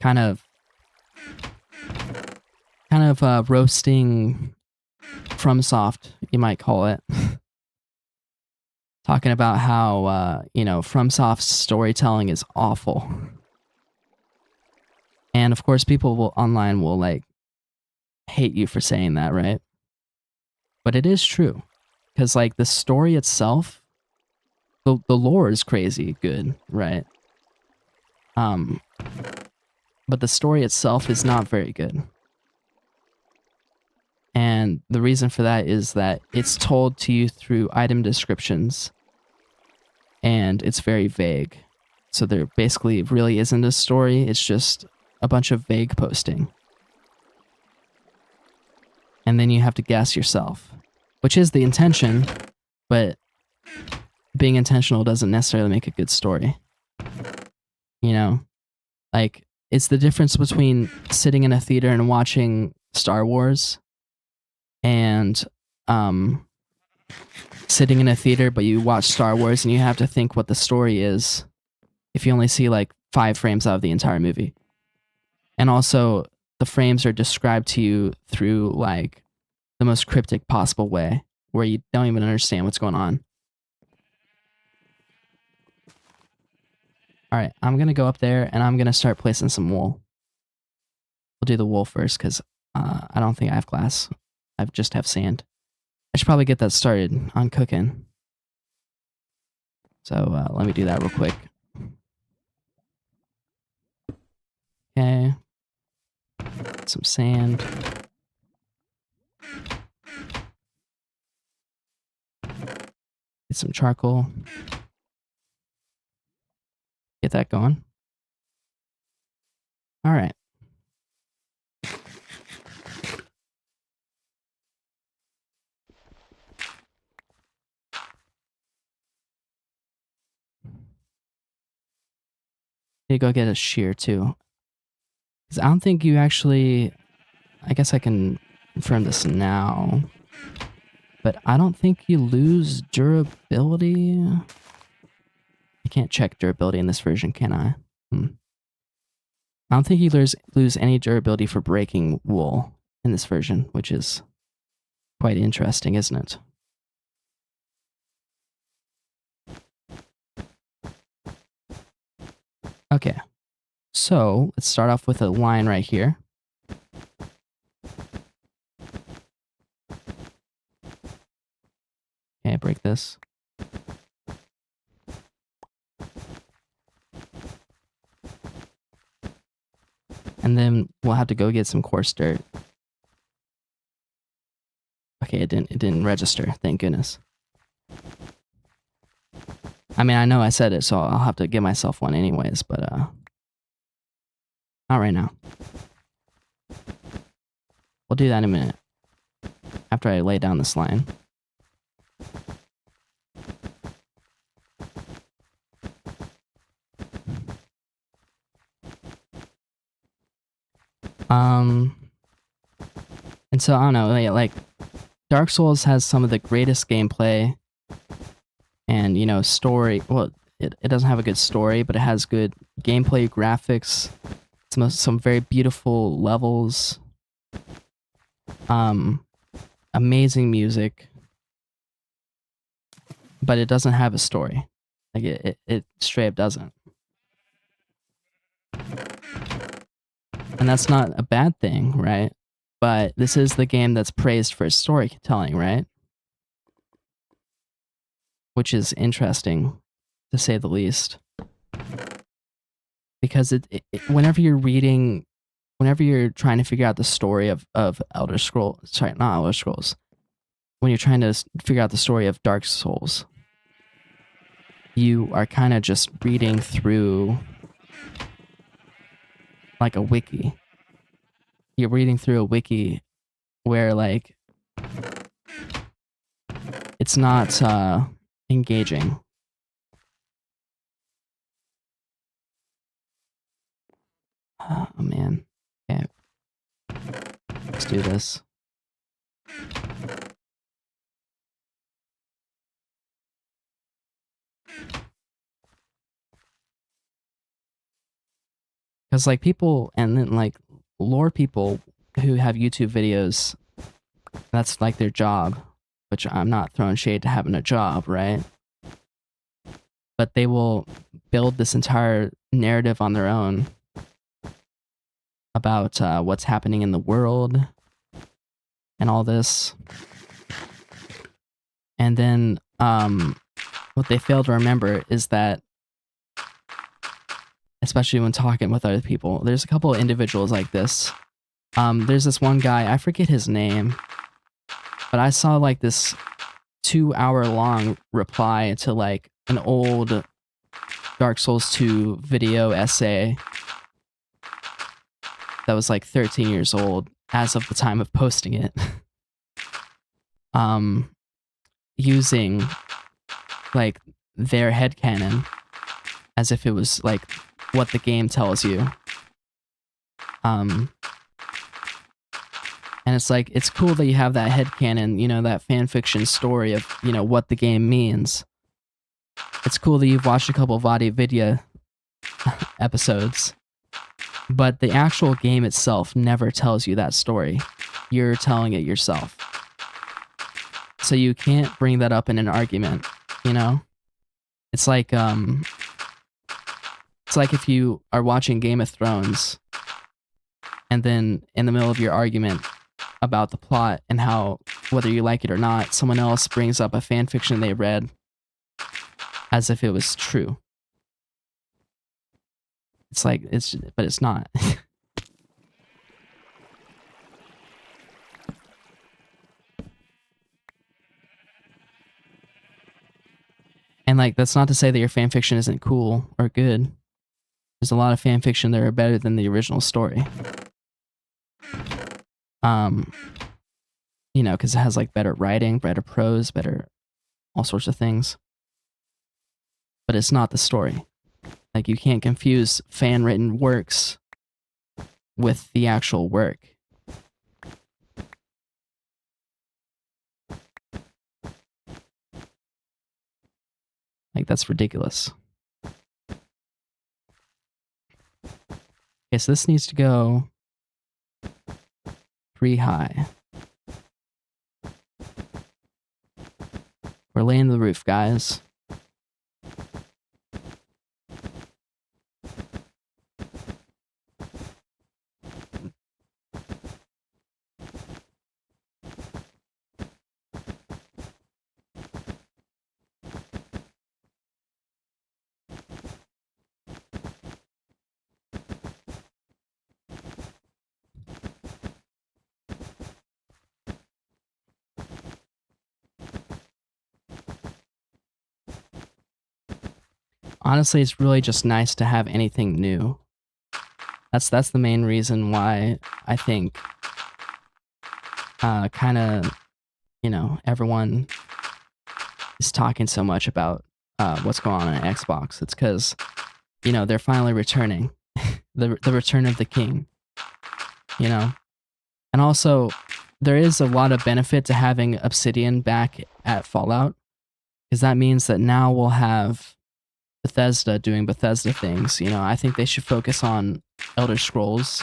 Kind of roasting FromSoft, you might call it. Talking about how, FromSoft's storytelling is awful. And of course, people online will like hate you for saying that, right? But it is true. Because like the story itself, the lore is crazy good, right? But the story itself is not very good. And the reason for that is that it's told to you through item descriptions. And it's very vague. So there basically really isn't a story, it's just a bunch of vague posting. And then you have to guess yourself, which is the intention, but being intentional doesn't necessarily make a good story. You know? Like, it's the difference between sitting in a theater and watching Star Wars and sitting in a theater but you watch Star Wars and you have to think what the story is if you only see like 5 frames out of the entire movie. And also, the frames are described to you through like the most cryptic possible way where you don't even understand what's going on. All right, I'm going to go up there and I'm going to start placing some wool. We'll do the wool first because I don't think I have glass. I just have sand. I should probably get that started on cooking. So let me do that real quick. Okay. Some sand. Get some charcoal. Get that going. All right. Need to go get a shear too. 'Cause I don't think you actually. I guess I can confirm this now. But I don't think you lose durability. I can't check durability in this version, can I? I don't think you lose any durability for breaking wool in this version, which is quite interesting, isn't it? Okay, so let's start off with a line right here. Okay, break this. And then we'll have to go get some coarse dirt. Okay, it didn't register, thank goodness. I mean, I know I said it, so I'll have to give myself one anyways, but not right now. We'll do that in a minute. After I lay down this line. And so I don't know, like Dark Souls has some of the greatest gameplay and, you know, story. Well, it doesn't have a good story, but it has good gameplay, graphics, some very beautiful levels, amazing music, but it doesn't have a story. Like it straight up doesn't. And that's not a bad thing, right? But this is the game that's praised for its storytelling, right? Which is interesting, to say the least. Because whenever you're trying to figure out the story of Elder Scrolls, sorry, not Elder Scrolls, when you're trying to figure out the story of Dark Souls, you are kind of just reading through like a wiki. You're reading through a wiki where like it's not engaging. Oh man. Okay. Let's do this. Because like people and then like lore people who have YouTube videos, that's like their job, which I'm not throwing shade to having a job, right? But they will build this entire narrative on their own about what's happening in the world and all this. And then what they fail to remember is that, especially when talking with other people, there's a couple of individuals like this. There's this one guy, I forget his name, but I saw like this 2-hour long reply to like an old Dark Souls 2 video essay that was like 13 years old as of the time of posting it. Using like their headcanon as if it was like what the game tells you. And it's like, it's cool that you have that headcanon, you know, that fanfiction story of, you know, what the game means. It's cool that you've watched a couple of VaatiVidya episodes, but the actual game itself never tells you that story. You're telling it yourself. So you can't bring that up in an argument, you know? It's like if you are watching Game of Thrones and then in the middle of your argument about the plot and how, whether you like it or not, someone else brings up a fan fiction they read as if it was true. It's like, but it's not. And like, that's not to say that your fan fiction isn't cool or good. There's a lot of fan fiction that are better than the original story. You know, because it has like better writing, better prose, better all sorts of things. But it's not the story. Like, you can't confuse fan-written works with the actual work. Like, that's ridiculous. Okay, so this needs to go 3 high. We're laying the roof, guys. Honestly, it's really just nice to have anything new. That's the main reason why I think kind of, you know, everyone is talking so much about what's going on Xbox. It's because, you know, they're finally returning. the return of the king, you know? And also, there is a lot of benefit to having Obsidian back at Fallout, because that means that now we'll have Bethesda doing Bethesda things. You know, I think they should focus on Elder Scrolls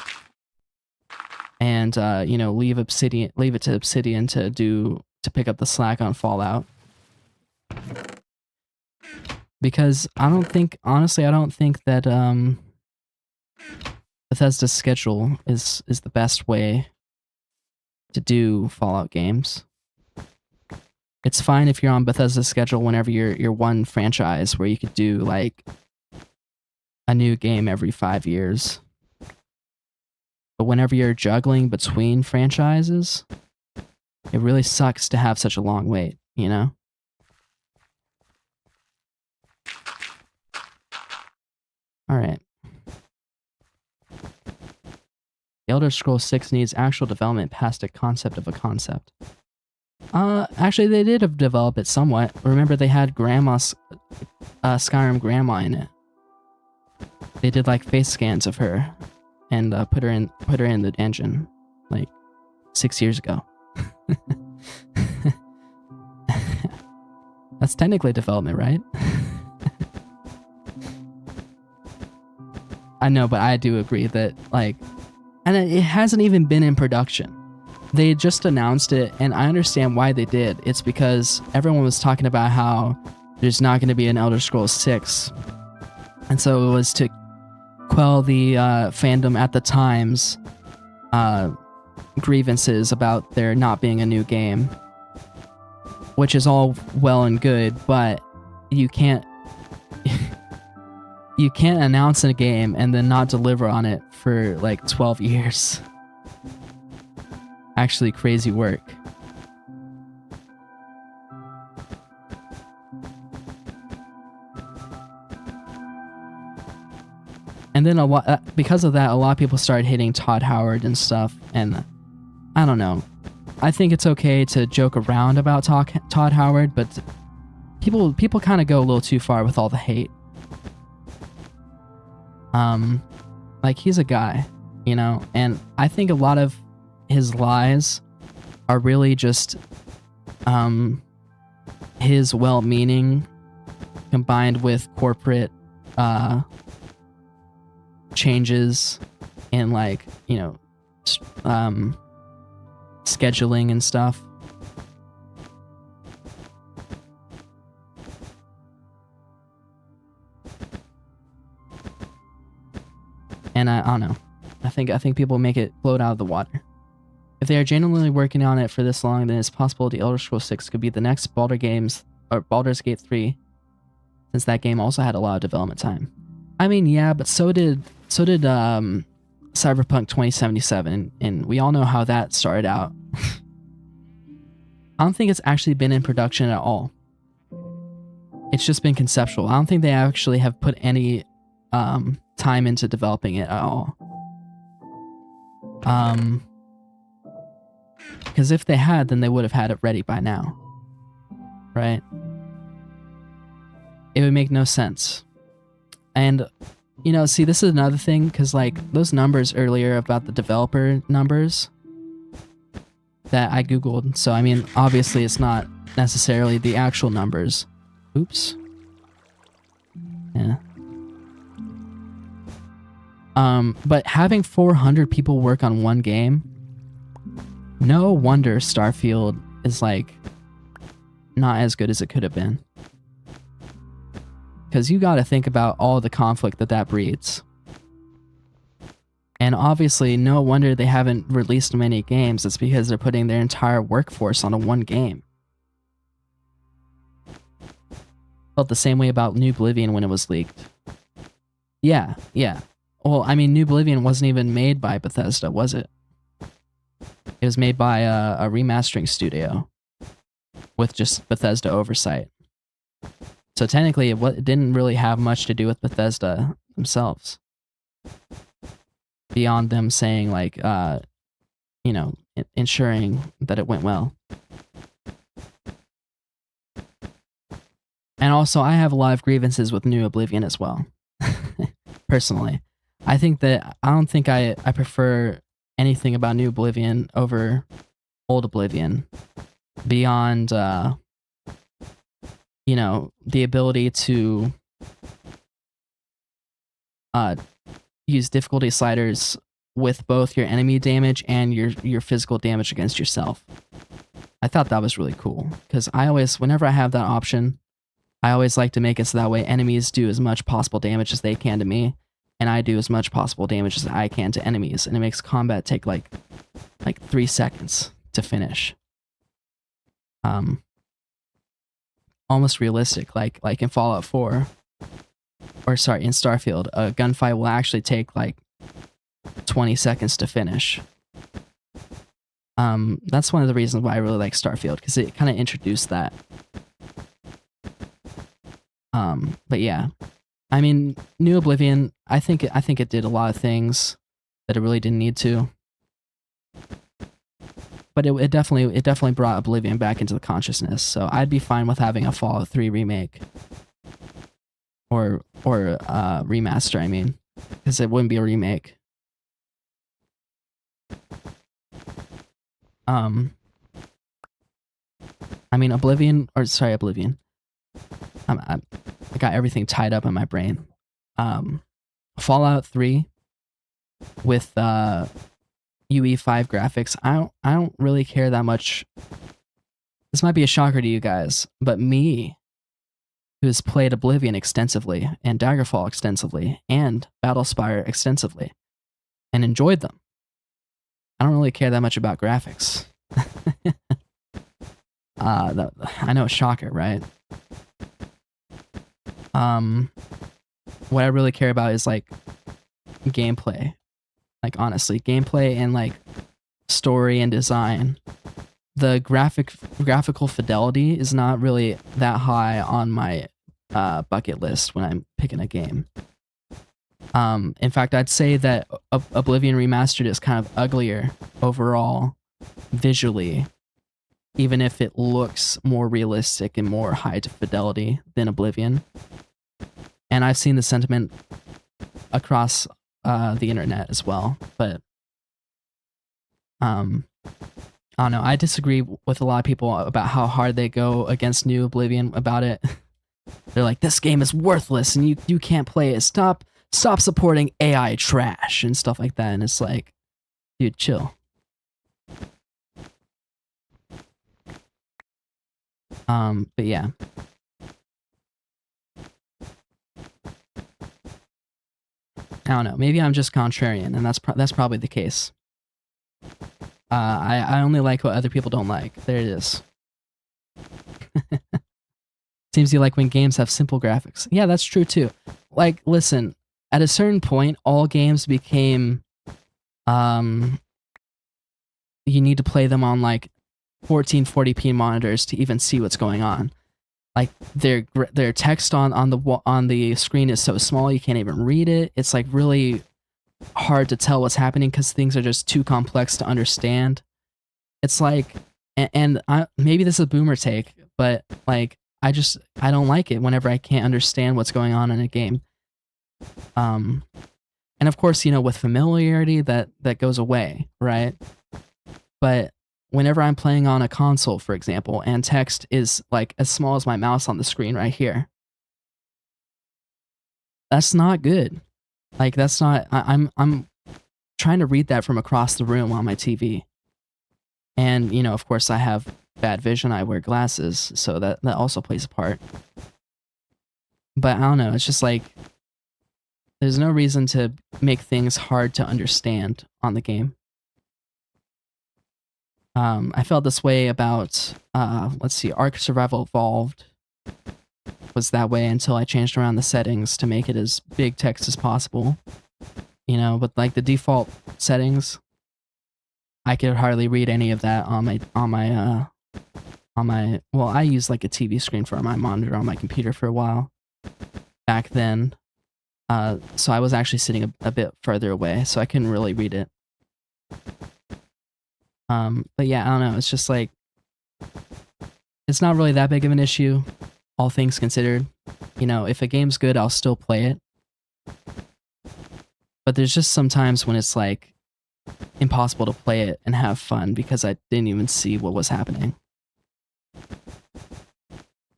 and you know, leave it to Obsidian to pick up the slack on Fallout. Because I don't think that Bethesda's schedule is the best way to do Fallout games. It's fine if you're on Bethesda's schedule whenever you're one franchise where you could do like a new game every 5 years. But whenever you're juggling between franchises, it really sucks to have such a long wait, you know? All right. The Elder Scrolls 6 needs actual development past a concept of a concept. Actually, they did develop it somewhat. Remember, they had Grandma's Skyrim Grandma in it. They did like face scans of her and put her in the engine like 6 years ago. That's technically development, right? I know, but I do agree that like, and it hasn't even been in production. They just announced it, and I understand why they did. It's because everyone was talking about how there's not going to be an Elder Scrolls 6. And so it was to quell the fandom at the time's grievances about there not being a new game. Which is all well and good, but you can't you can't announce a game and then not deliver on it for like 12 years. Actually crazy work. And then because of that, a lot of people started hating Todd Howard and stuff, and I don't know. I think it's okay to joke around about Todd Howard, but people kind of go a little too far with all the hate. Like, he's a guy, you know, and I think a lot of his lies are really just his well-meaning combined with corporate changes in, like, you know, scheduling and stuff. And I don't know. I think people make it float out of the water. If they are genuinely working on it for this long, then it's possible the Elder Scrolls 6 could be the next Baldur's Gate 3, since that game also had a lot of development time. I mean, yeah, but so did Cyberpunk 2077, and we all know how that started out. I don't think it's actually been in production at all. It's just been conceptual. I don't think they actually have put any time into developing it at all. Because if they had, then they would have had it ready by now, right? It would make no sense. And, you know, see, this is another thing, because, like, those numbers earlier about the developer numbers that I Googled, so, I mean, obviously it's not necessarily the actual numbers. Oops. Yeah. But having 400 people work on one game, no wonder Starfield is, like, not as good as it could have been. Because you gotta think about all the conflict that breeds. And obviously, no wonder they haven't released many games. It's because they're putting their entire workforce on a one game. Felt the same way about New Oblivion when it was leaked. Yeah. Well, I mean, New Oblivion wasn't even made by Bethesda, was it? It was made by a remastering studio with just Bethesda oversight. So technically, it didn't really have much to do with Bethesda themselves. Beyond them saying, like, you know, ensuring that it went well. And also, I have a lot of grievances with New Oblivion as well. Personally. I don't think I prefer anything about New Oblivion over Old Oblivion. Beyond, you know, the ability to use difficulty sliders with both your enemy damage and your physical damage against yourself. I thought that was really cool, because whenever I have that option, I always like to make it so that way enemies do as much possible damage as they can to me, and I do as much possible damage as I can to enemies, and it makes combat take like 3 seconds to finish. Almost realistic, like in Fallout 4, or sorry, in Starfield, a gunfight will actually take like 20 seconds to finish. That's one of the reasons why I really like Starfield, because it kind of introduced that. But yeah, I mean, New Oblivion, I think it did a lot of things that it really didn't need to. But it definitely brought Oblivion back into the consciousness. So I'd be fine with having a Fallout 3 remake, or remaster. I mean, because it wouldn't be a remake. I mean, Oblivion. I got everything tied up in my brain. Fallout 3 with UE5 graphics. I don't really care that much. This might be a shocker to you guys, but me, who's played Oblivion extensively and Daggerfall extensively and Battlespire extensively and enjoyed them, I don't really care that much about graphics. I know, shocker, right? What I really care about is like gameplay. Like, honestly, gameplay and like story and design. The graphical fidelity is not really that high on my bucket list when I'm picking a game. In fact, I'd say that Oblivion Remastered is kind of uglier overall visually, even if it looks more realistic and more high fidelity than Oblivion. And I've seen the sentiment across the internet as well, but I don't know. I disagree with a lot of people about how hard they go against New Oblivion about it. They're like, this game is worthless and you can't play it. Stop supporting AI trash and stuff like that. And it's like, dude, chill. But yeah. I don't know. Maybe I'm just contrarian, and that's probably the case. I only like what other people don't like. There it is. Seems you like when games have simple graphics. Yeah, that's true too. Like, listen, at a certain point, all games became, you need to play them on like 1440p monitors to even see what's going on. like their text on the screen is so small you can't even read it. It's like really hard to tell what's happening because things are just too complex to understand. It's like, maybe this is a boomer take, but like I don't like it whenever I can't understand what's going on in a game. And of course, with familiarity that goes away, right? But whenever I'm playing on a console, for example, and text is like as small as my mouse on the screen right here, that's not good. Like that's not. I'm trying to read that from across the room on my TV, and of course, I have bad vision. I wear glasses, so that also plays a part. But I don't know. It's just like there's no reason to make things hard to understand on the game. I felt this way about, let's see, Ark Survival Evolved was that way until I changed around the settings to make it as big text as possible. But like the default settings, I could hardly read any of that on my, well, I used like a TV screen for my monitor on my computer for a while back then. So I was actually sitting a bit further away, so I couldn't really read it. But yeah, I don't know. It's just like, it's not really that big of an issue, all things considered. If a game's good, I'll still play it. But there's just some times when it's like impossible to play it and have fun because I didn't even see what was happening.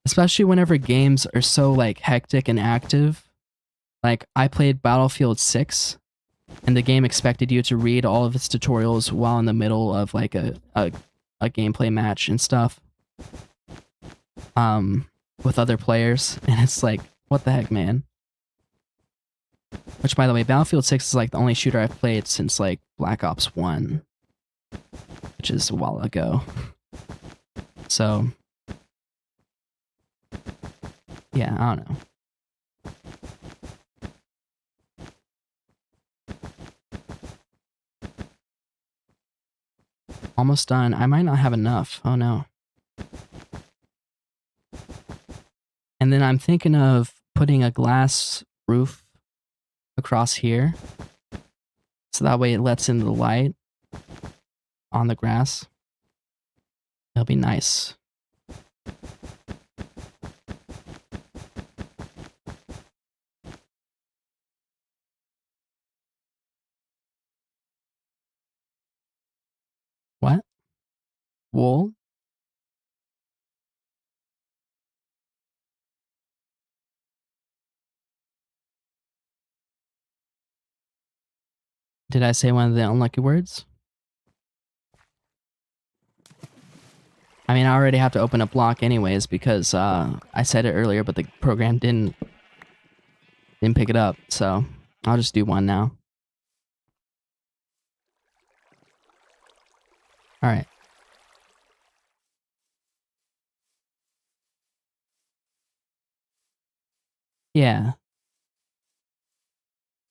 Especially whenever games are so like hectic and active. Like I played Battlefield 6 and the game expected you to read all of its tutorials while in the middle of like a gameplay match and stuff. With other players, and it's like, what the heck, man? Which, by the way, Battlefield 6 is like the only shooter I've played since like Black Ops 1, which is a while ago. So, yeah, I don't know. Almost done. I might not have enough. Oh no. And then I'm thinking of putting a glass roof across here. So that way it lets in the light on the grass. It'll be nice. What? Wool? Did I say one of the unlucky words? I mean, I already have to open a block anyways because I said it earlier, but the program didn't pick it up. So I'll just do one now. All right. Yeah.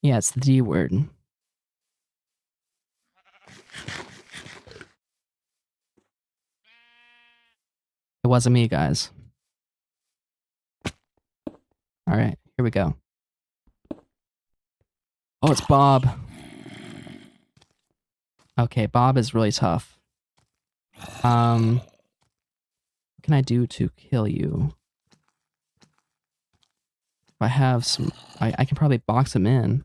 Yeah, it's the D word. It wasn't me, guys. All right, here we go. Oh, it's Bob. Okay, Bob is really tough. What can I do to kill you? If I have some, I can probably box him in.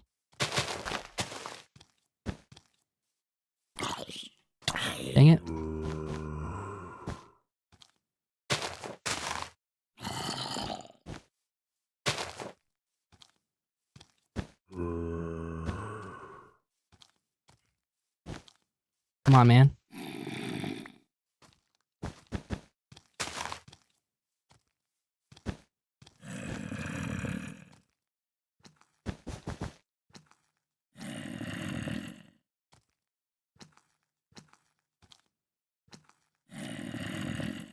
Dang it. Come on, man.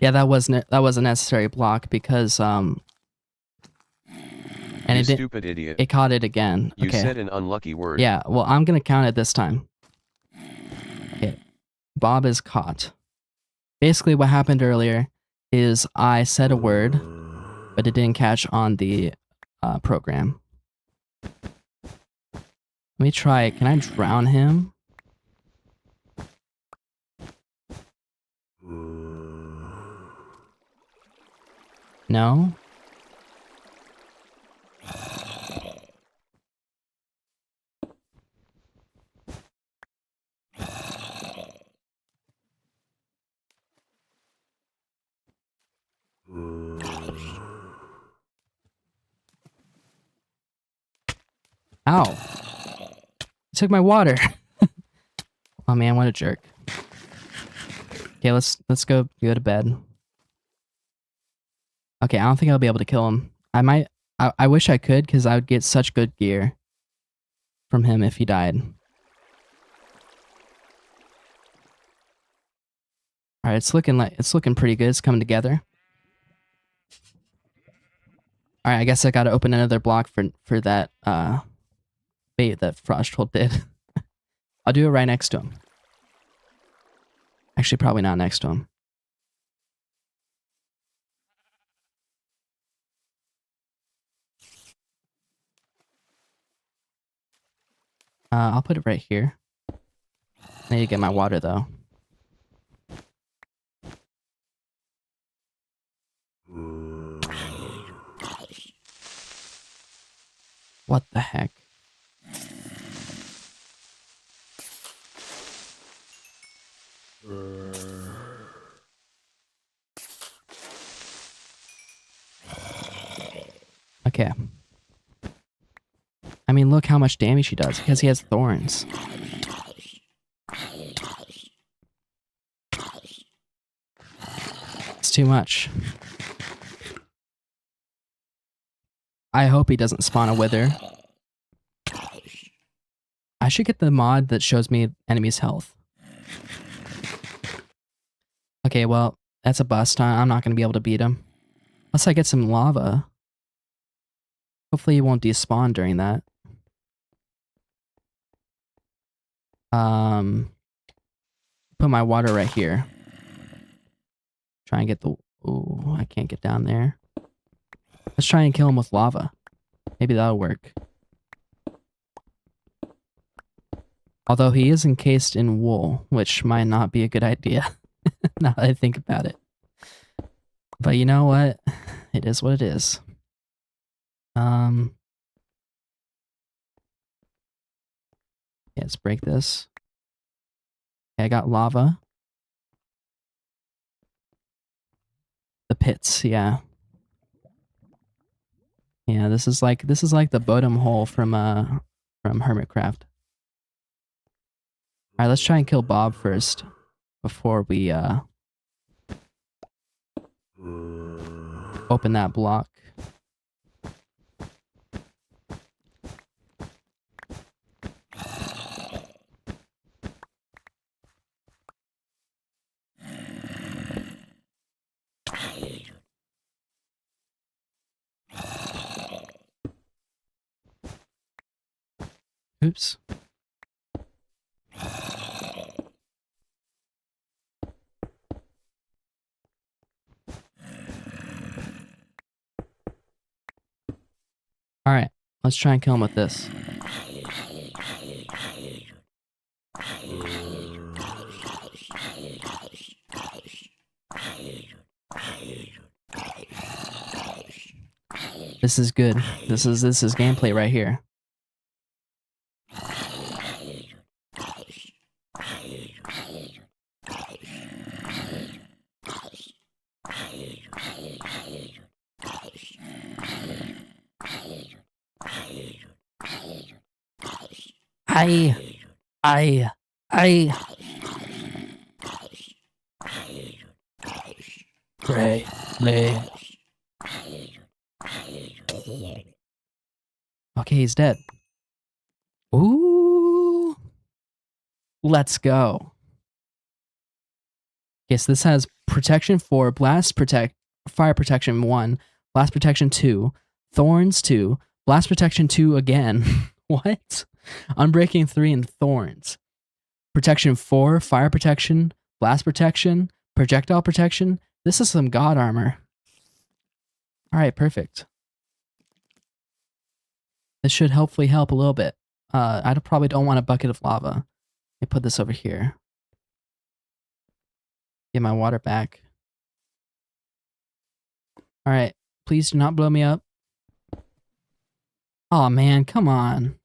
Yeah, that was a necessary block because and you stupid idiot. It caught it again. You okay. said an unlucky word. Yeah, well, I'm gonna count it this time. Okay. Bob is caught. Basically, what happened earlier is I said a word, but it didn't catch on the program. Let me try it. Can I drown him? No? Ow. He took my water. Oh man, what a jerk. Okay, let's go to bed. Okay, I don't think I'll be able to kill him. I wish I could, because I would get such good gear from him if he died. Alright, it's looking pretty good. It's coming together. Alright, I guess I gotta open another block for that bait that Frosthold did. I'll do it right next to him. Actually, probably not next to him. I'll put it right here. I need to get my water though. What the heck? Okay. I mean, look how much damage he does, because he has thorns. It's too much. I hope he doesn't spawn a wither. I should get the mod that shows me enemies' health. Okay, well, that's a bust. I'm not going to be able to beat him. Unless I get some lava. Hopefully he won't despawn during that. Put my water right here. Try and get the... Ooh, I can't get down there. Let's try and kill him with lava. Maybe that'll work. Although he is encased in wool, which might not be a good idea. Now that I think about it. But you know what? It is what it is. Yeah, let's break this. Okay, I got lava. The pits, yeah. Yeah, this is like the bottom hole from Hermitcraft. Alright, let's try and kill Bob first before we open that block. Oops. Alright, let's try and kill him with this. This is good. This is gameplay right here. Pray. Okay, he's dead. Ooh. Let's go. Okay, so this has protection 4, fire protection 1, blast protection 2, thorns 2, blast protection 2 again. What? Unbreaking 3 and thorns. Protection 4, fire protection, blast protection, projectile protection. This is some god armor. All right, perfect. This should hopefully help a little bit. Probably don't want a bucket of lava. Let me put this over here. Get my water back. All right, please do not blow me up. Oh man, come on.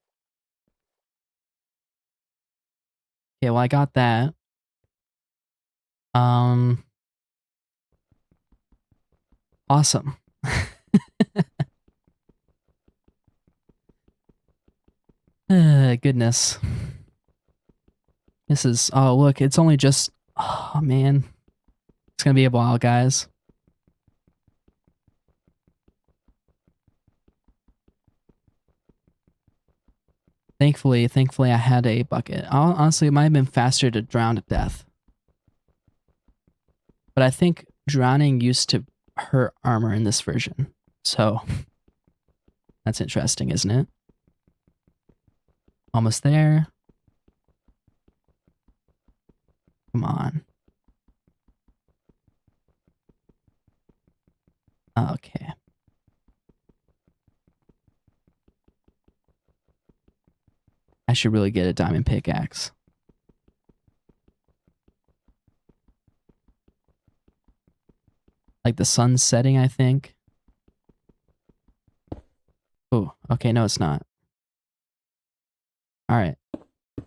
Okay, well I got that. Awesome. Goodness. This is, oh look, it's only just, oh man. It's gonna be a while, guys. Thankfully I had a bucket. Honestly, it might have been faster to drown to death. But I think drowning used to hurt armor in this version. So, that's interesting, isn't it? Almost there. Come on. Okay. I should really get a diamond pickaxe. Like the sun's setting, I think. Oh, okay, no it's not. Alright.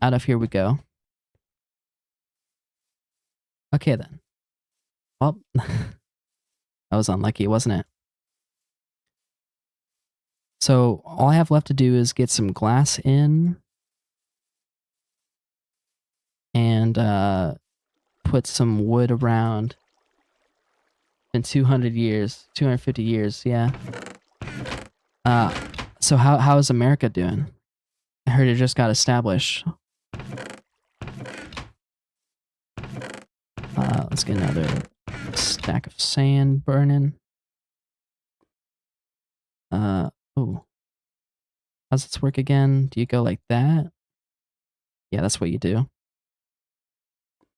Out of here we go. Okay then. Well, that was unlucky, wasn't it? So all I have left to do is get some glass in and put some wood around. Been 200 years, 250 years, yeah. So how is America doing? I heard it just got established. Let's get another stack of sand burning. Oh. How's this work again? Do you go like that? Yeah, that's what you do.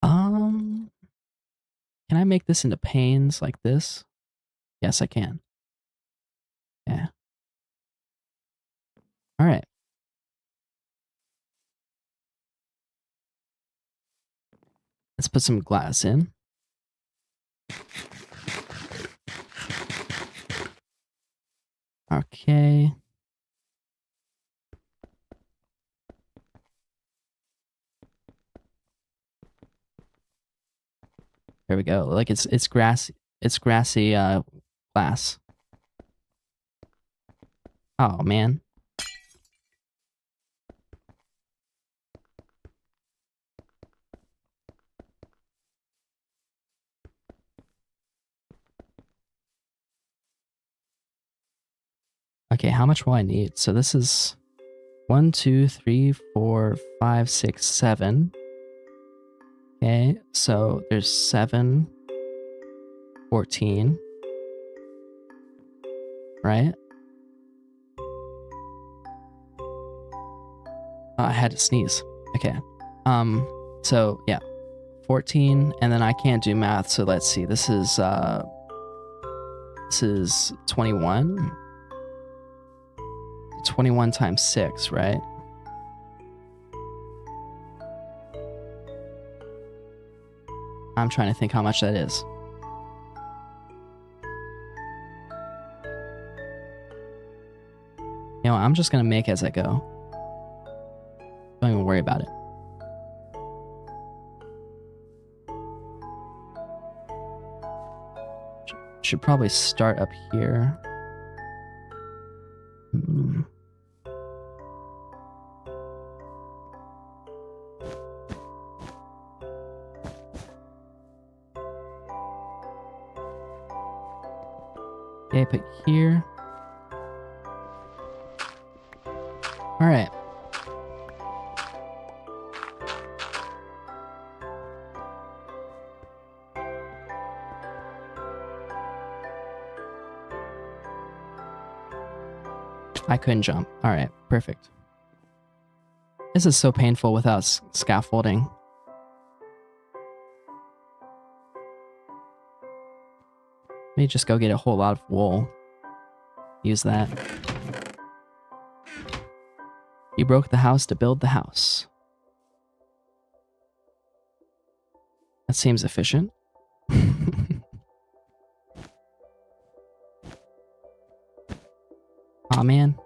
Can I make this into panes like this? Yes, I can. Yeah. All right. Let's put some glass in. Okay. There we go. Like it's grassy glass. Oh man. Okay, how much will I need? So this is 1, 2, 3, 4, 5, 6, 7. Okay, so there's 7, 14. Right? Oh, I had to sneeze. Okay. So yeah. 14, and then I can't do math, so let's see. This is 21. 21 times 6, right? I'm trying to think how much that is. You know, I'm just gonna make as I go. Don't even worry about it. Should probably start up here. Okay, put here. All right. I couldn't jump. All right, perfect. This is so painful without scaffolding. Let me just go get a whole lot of wool. Use that. You broke the house to build the house. That seems efficient. Aw, man.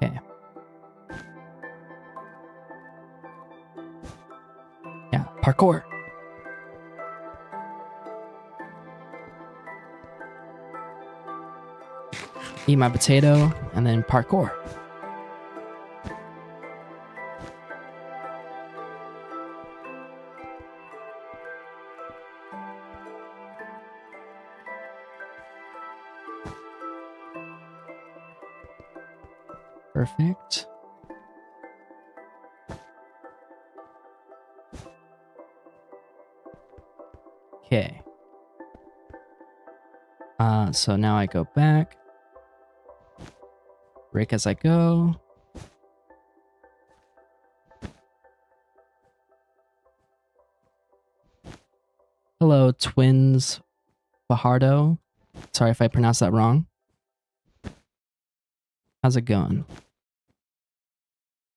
Okay. Yeah, parkour. Eat my potato, and then parkour. Perfect. Okay. So now I go back. Break as I go. Hello, twins Fajardo. Sorry if I pronounced that wrong. How's it going?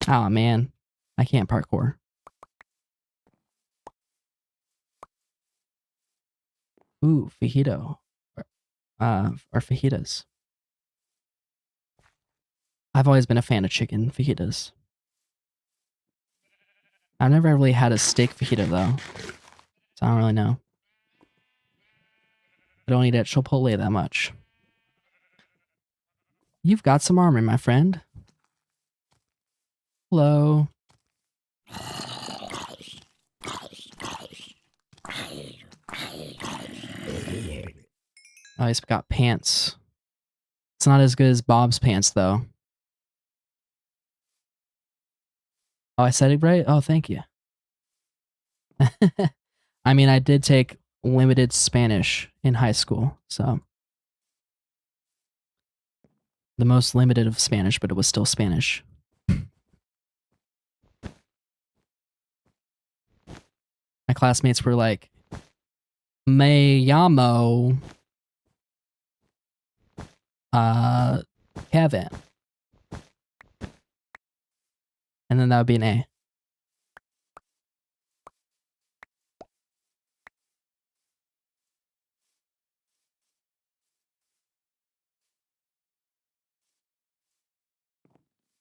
Oh man, I can't parkour. Ooh, fajito. Or fajitas. I've always been a fan of chicken fajitas. I've never really had a steak fajita though, so I don't really know. I don't eat at Chipotle that much. You've got some armor, my friend. Hello. Oh, he's got pants. It's not as good as Bob's pants, though. Oh, I said it right? Oh, thank you. I mean, I did take limited Spanish in high school, so. The most limited of Spanish, but it was still Spanish. My classmates were like, Me llamo Kevin. And then that would be an A.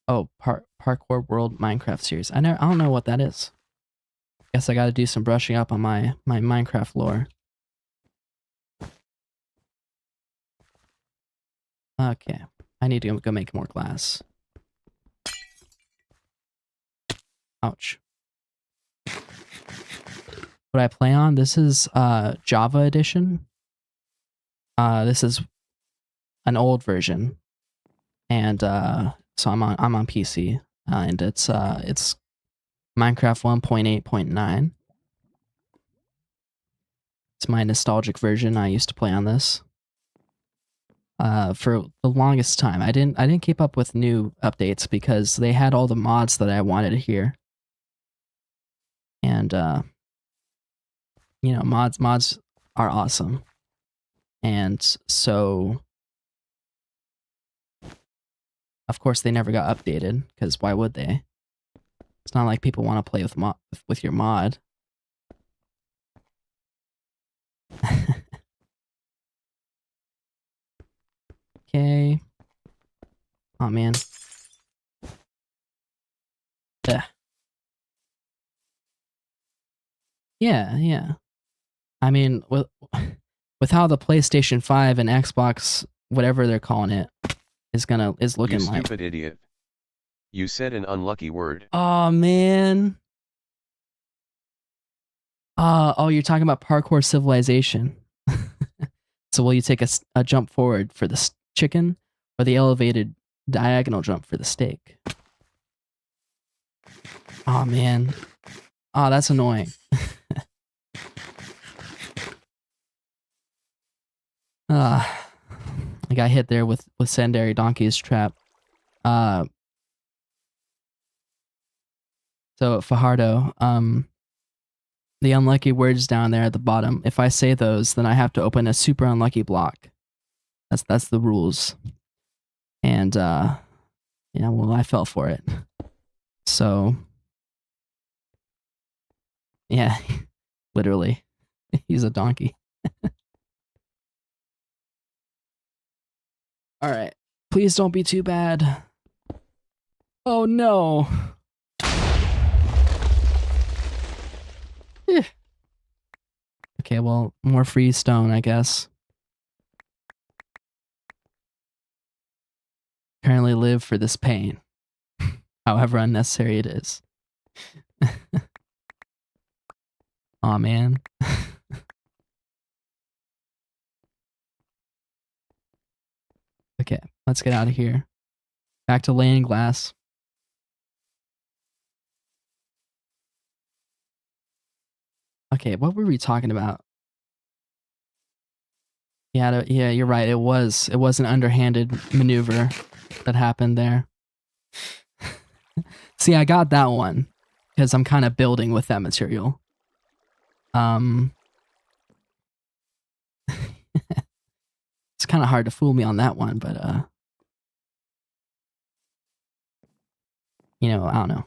Oh, Parkour World Minecraft series. I don't know what that is. Guess I got to do some brushing up on my Minecraft lore. Okay, I need to go make more glass. Ouch. What I play on? This is Java edition. This is an old version, and so I'm on PC, and it's Minecraft 1.8.9. It's my nostalgic version. I used to play on this. For the longest time, I didn't keep up with new updates because they had all the mods that I wanted here, and you know, mods are awesome, and so of course they never got updated because why would they? It's not like people want to play with your mod. Okay. Oh man. Yeah. Yeah. I mean, with how the PlayStation 5 and Xbox, whatever they're calling it, is looking You like. stupid idiot. You said an unlucky word. Oh man. Oh, you're talking about Parkour Civilization. So will you take a jump forward for the chicken, or the elevated diagonal jump for the steak? Oh man. Oh, that's annoying. I got hit there with Sendary Donkey's trap. So Fajardo, the unlucky words down there at the bottom. If I say those, then I have to open a super unlucky block. That's the rules. And yeah, well, I fell for it. So yeah, literally, he's a donkey. All right, please don't be too bad. Oh no. Okay, well, more free stone, I guess. Currently live for this pain, however unnecessary it is. Aw, man. Okay, let's get out of here. Back to laying glass. Okay, what were we talking about? Yeah, yeah, you're right. It was an underhanded maneuver that happened there. See, I got that one because I'm kind of building with that material. It's kind of hard to fool me on that one, but you know, I don't know.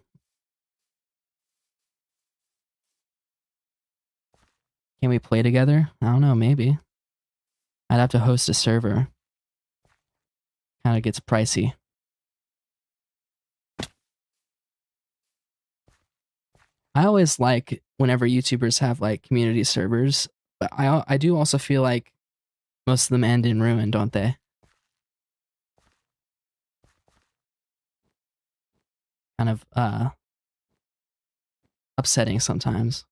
Can we play together? I don't know, maybe. I'd have to host a server. Kind of gets pricey. I always like whenever YouTubers have like community servers, but I do also feel like most of them end in ruin, don't they? Kind of upsetting sometimes.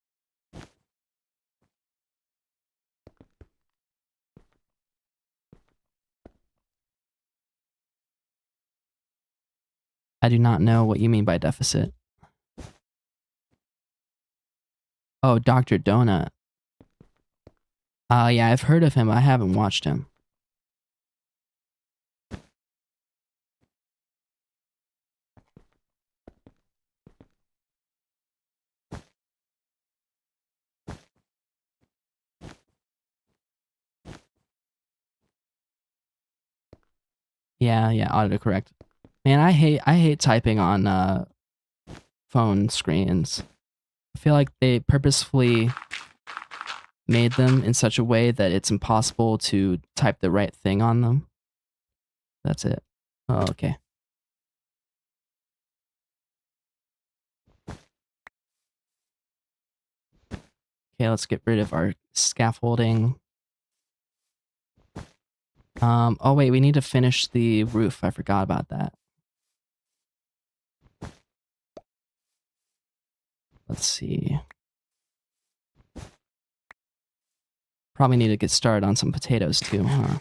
I do not know what you mean by deficit. Oh, Dr. Donut. Yeah, I've heard of him, but I haven't watched him. Yeah, autocorrect. Man, I hate typing on phone screens. I feel like they purposefully made them in such a way that it's impossible to type the right thing on them. That's it. Oh, okay. Okay, let's get rid of our scaffolding. Oh wait, we need to finish the roof. I forgot about that. Let's see. Probably need to get started on some potatoes too, huh?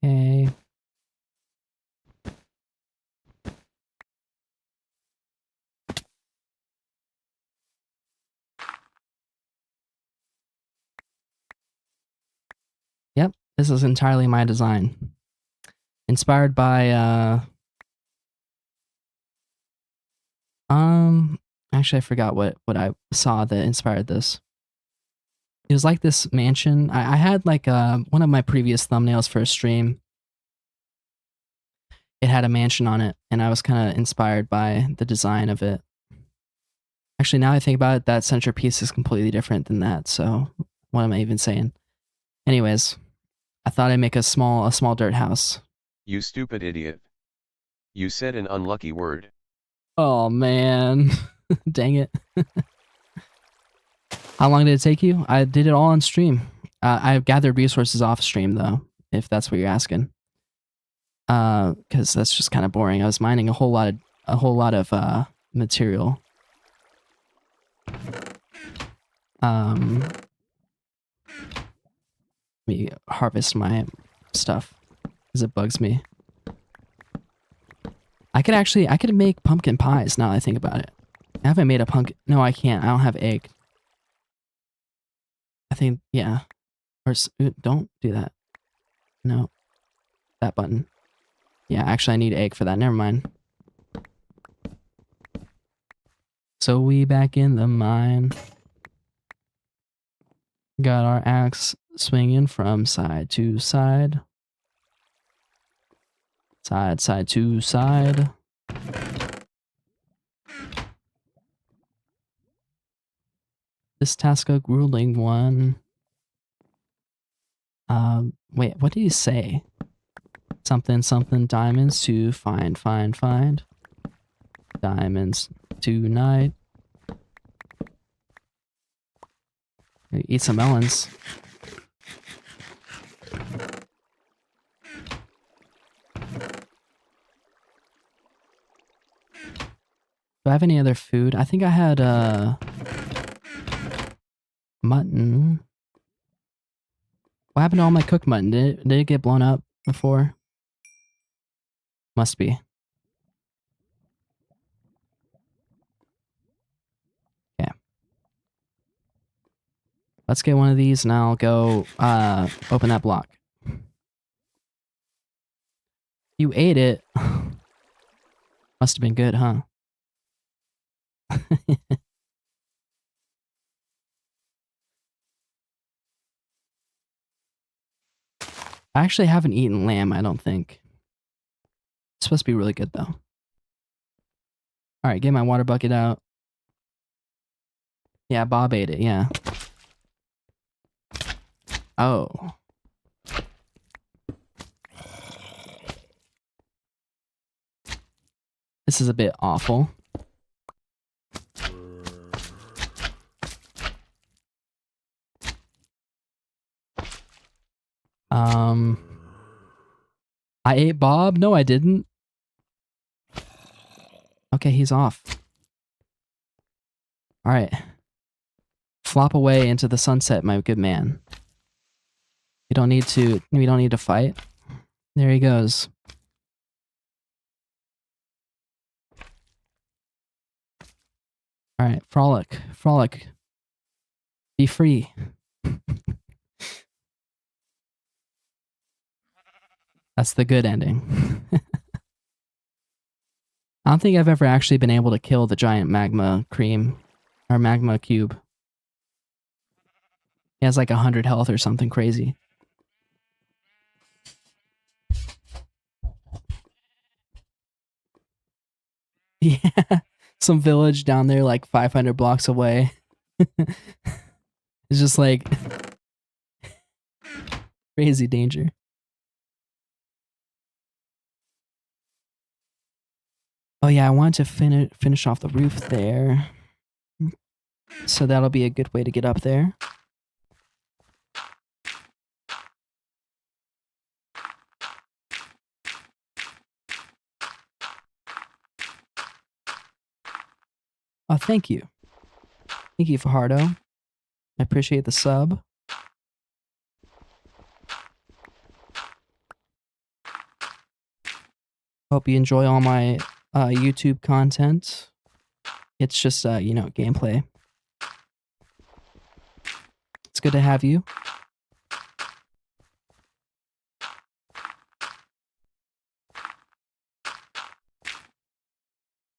Okay. Yep, this is entirely my design. Inspired by actually I forgot what I saw that inspired this. It was like this mansion. I had like one of my previous thumbnails for a stream. It had a mansion on it, and I was kind of inspired by the design of it. Actually, now I think about it, that centerpiece is completely different than that. So what am I even saying? Anyways, I thought I'd make a small dirt house. You stupid idiot. You said an unlucky word. Oh man, dang it. How long did it take you? I did it all on stream. I've gathered resources off stream though, if that's what you're asking. Because that's just kind of boring. I was mining a whole lot of material. Let me harvest my stuff because it bugs me. I could make pumpkin pies now that I think about it. I haven't made a pumpkin. No, I can't. I don't have egg. I think, yeah. Or don't do that. No. That button. Yeah, actually I need egg for that. Never mind. So we back in the mine. Got our axe swinging from side to side. Side to side. This task a grueling one. Wait, what did he say? Something, something, diamonds to find. Diamonds tonight. Eat some melons. Do I have any other food? I think I had, mutton. What happened to all my cooked mutton? Did it get blown up before? Must be. Okay. Let's get one of these and I'll go, open that block. You ate it. Must have been good, huh? I actually haven't eaten lamb, I don't think. It's supposed to be really good, though. Alright, get my water bucket out. Yeah, Bob ate it, yeah. Oh. This is a bit awful. I ate Bob? No, I didn't. Okay, he's off. Alright. Flop away into the sunset, my good man. We don't need to fight. There he goes. Alright, frolic. Be free. That's the good ending. I don't think I've ever actually been able to kill the giant magma cream, or magma cube. He has like 100 health or something crazy. Yeah, some village down there like 500 blocks away. It's just like crazy danger. Oh yeah, I want to finish off the roof there. So that'll be a good way to get up there. Oh, thank you. Thank you, Fajardo. I appreciate the sub. Hope you enjoy all my YouTube content. It's just, you know, gameplay. It's good to have you.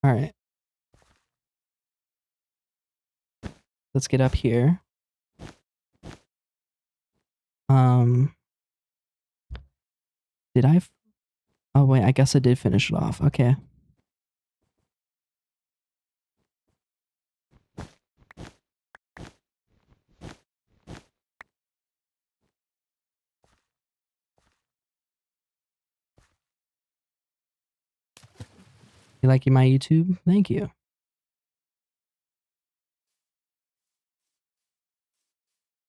All right. Let's get up here. Did I? Oh wait, I guess I did finish it off. Okay. You liking my YouTube? Thank you.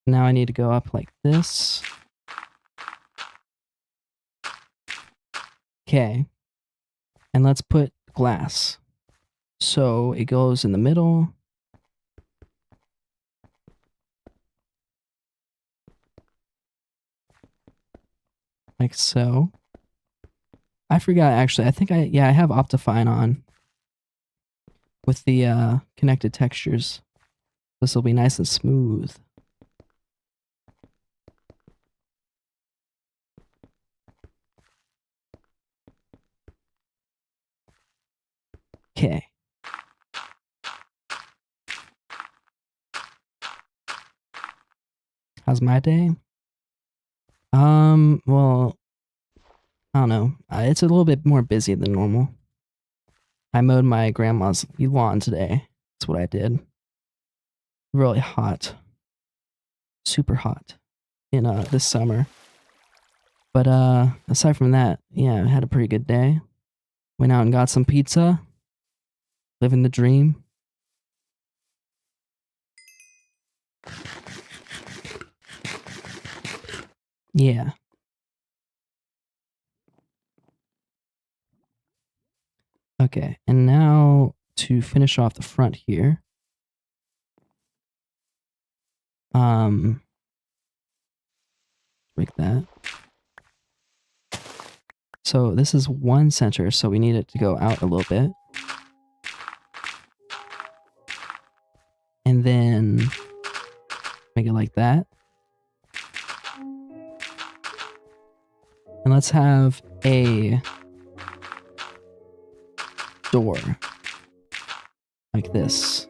Now I need to go up like this. Okay. And let's put glass. So it goes in the middle. Like so. I forgot actually. I think I have Optifine on. With the connected textures. This will be nice and smooth. Okay. How's my day? Well, I don't know. It's a little bit more busy than normal. I mowed my grandma's lawn today. That's what I did. Really hot. Super hot in this summer. But aside from that, yeah, I had a pretty good day. Went out and got some pizza. Living the dream. Yeah. Okay, and now to finish off the front here. Break that. So this is one center, so we need it to go out a little bit. And then make it like that. And let's have a door like this.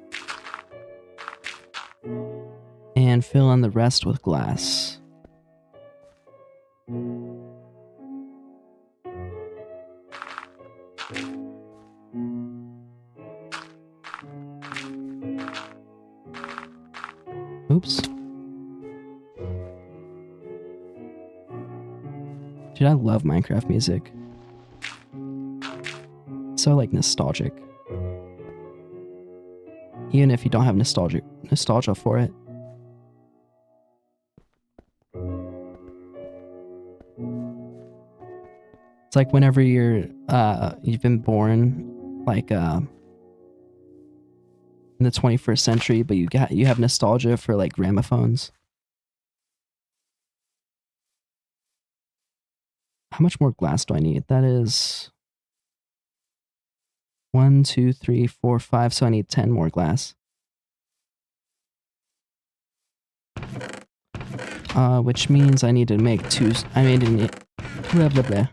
And fill in the rest with glass. Oops. Dude, I love Minecraft music. So like nostalgic. Even if you don't have nostalgia for it. It's like whenever you've been born like in the 21st century, but you have nostalgia for like gramophones. How much more glass do I need? That is 1, 2, 3, 4, 5. So I need 10 more glass. Which means I need to make blah blah blah.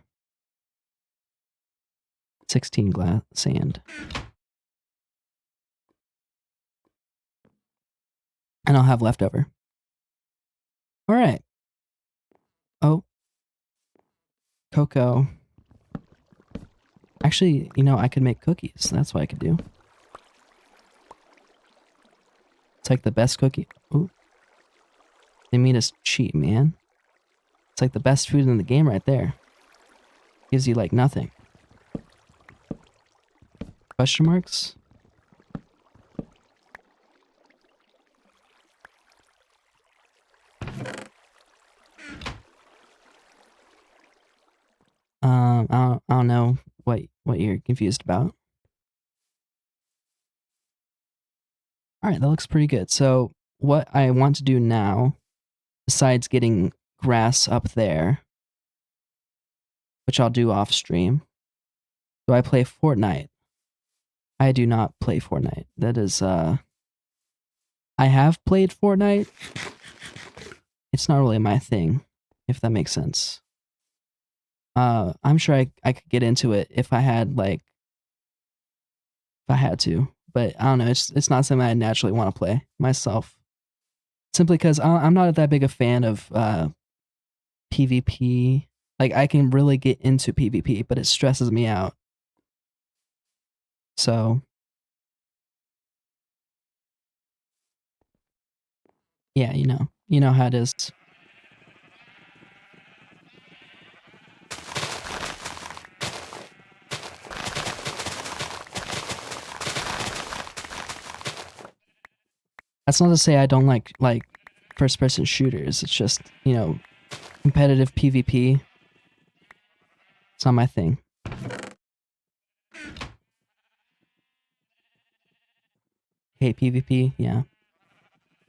16 glass sand. And I'll have leftover. All right. Oh. Cocoa. Actually, you know, I could make cookies. That's what I could do. It's like the best cookie. Ooh. They made us cheat, man. It's like the best food in the game right there. Gives you like nothing. Question marks? I don't know what you're confused about. All right, that looks pretty good. So what I want to do now, besides getting grass up there, which I'll do off stream, do I play Fortnite? I do not play Fortnite. That is, I have played Fortnite. It's not really my thing, if that makes sense. I'm sure I could get into it if I had to, but I don't know. It's not something I naturally want to play myself. Simply because I'm not that big a fan of PvP. Like I can really get into PvP, but it stresses me out. So yeah, you know how it is. That's not to say I don't like first person shooters. It's just, you know, competitive PvP. It's not my thing. Hate PvP, yeah.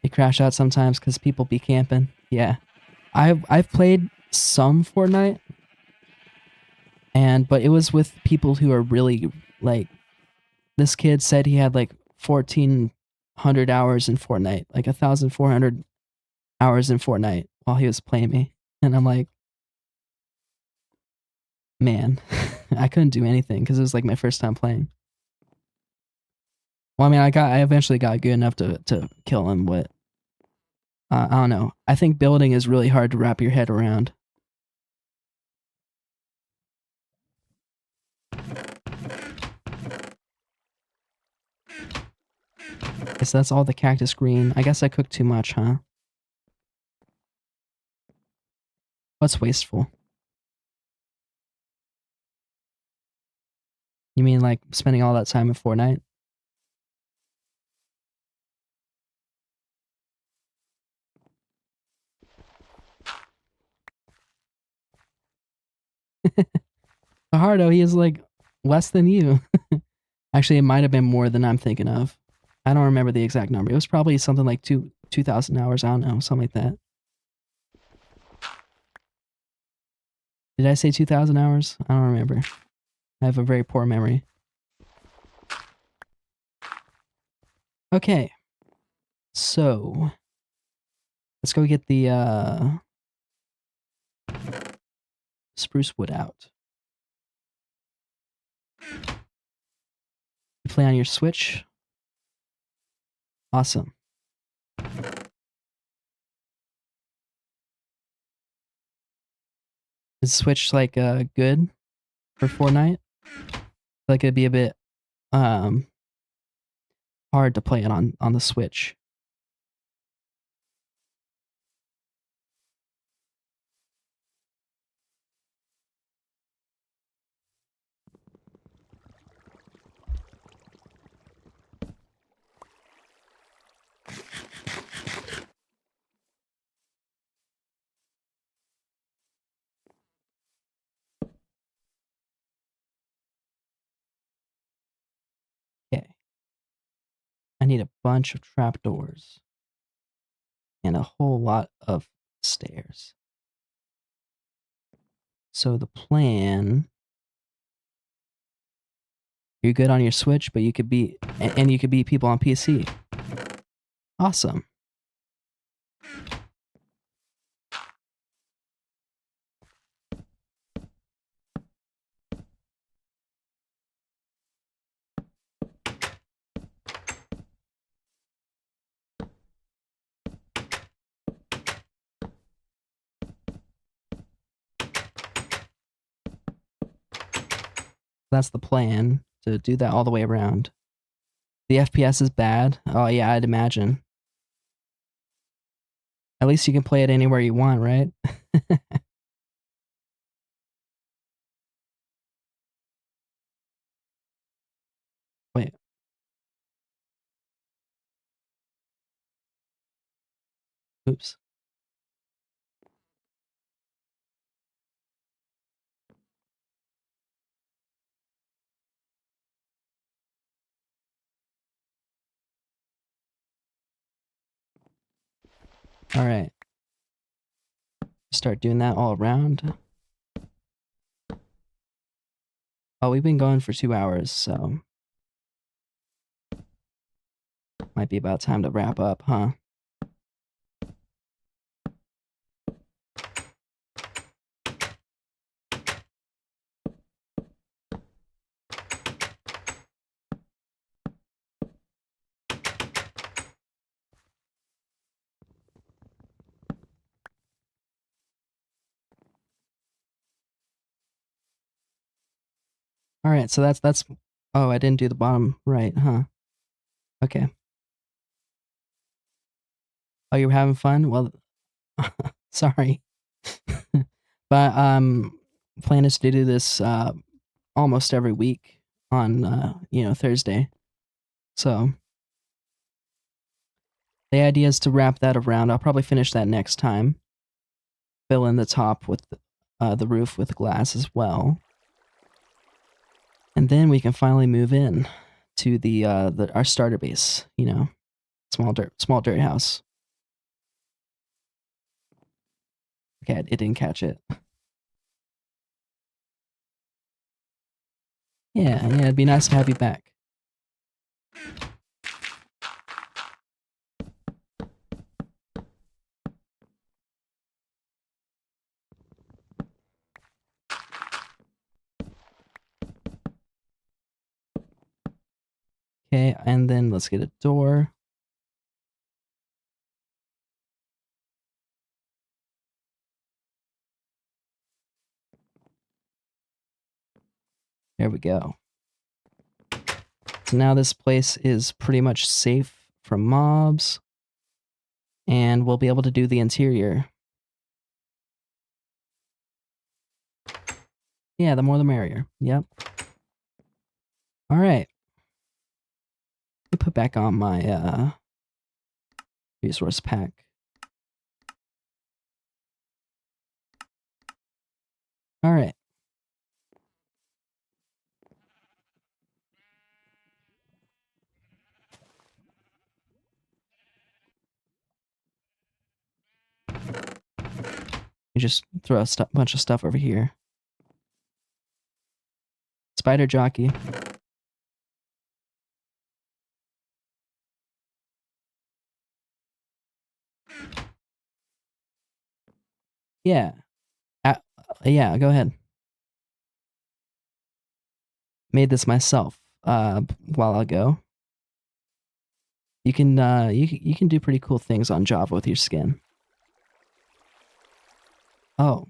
They crash out sometimes because people be camping. Yeah. I've played some Fortnite, but it was with people who are really like, this kid said he had like 1,400 hours in Fortnite, like 1,400 hours in Fortnite while he was playing me. And I'm like, man, I couldn't do anything because it was like my first time playing. Well, I mean, I eventually got good enough to kill him, but I don't know. I think building is really hard to wrap your head around. Guess that's all the cactus green. I guess I cooked too much, huh? What's wasteful? You mean like spending all that time in Fortnite? Fajardo, he is like less than you. Actually, it might have been more than I'm thinking of. I don't remember the exact number. It was probably something like 2,000 hours. I don't know, something like that. Did I say 2,000 hours? I don't remember. I have a very poor memory. Okay. So, let's go get the spruce wood out. You play on your Switch? Awesome. Is Switch like good for Fortnite? Like it'd be a bit um hard to play it on the Switch. Okay. I need a bunch of trapdoors and a whole lot of stairs. So the plan, you're good on your Switch, but you could beat and you could beat people on PC. Awesome. That's the plan, to do that all the way around. The FPS is bad. Oh yeah, I'd imagine. At least you can play it anywhere you want, right? Wait. Oops. All right. Start doing that all around. Oh, we've been going for 2 hours, so might be about time to wrap up, huh? All right, so that's. Oh, I didn't do the bottom right, huh? Okay. Oh, you were having fun? Well, sorry. But plan is to do this almost every week on Thursday. So the idea is to wrap that around. I'll probably finish that next time. Fill in the top with the roof with glass as well. And then we can finally move in to the our starter base, small dirt house. Okay, it didn't catch it. Yeah, it'd be nice to have you back. Okay, and then let's get a door. There we go. So now this place is pretty much safe from mobs. And we'll be able to do the interior. Yeah, the more the merrier. Yep. All right. Let me put back on my resource pack. All right. You just throw a bunch of stuff over here. Spider jockey. Yeah. Yeah, go ahead. Made this myself a while ago. You can you can do pretty cool things on Java with your skin. Oh.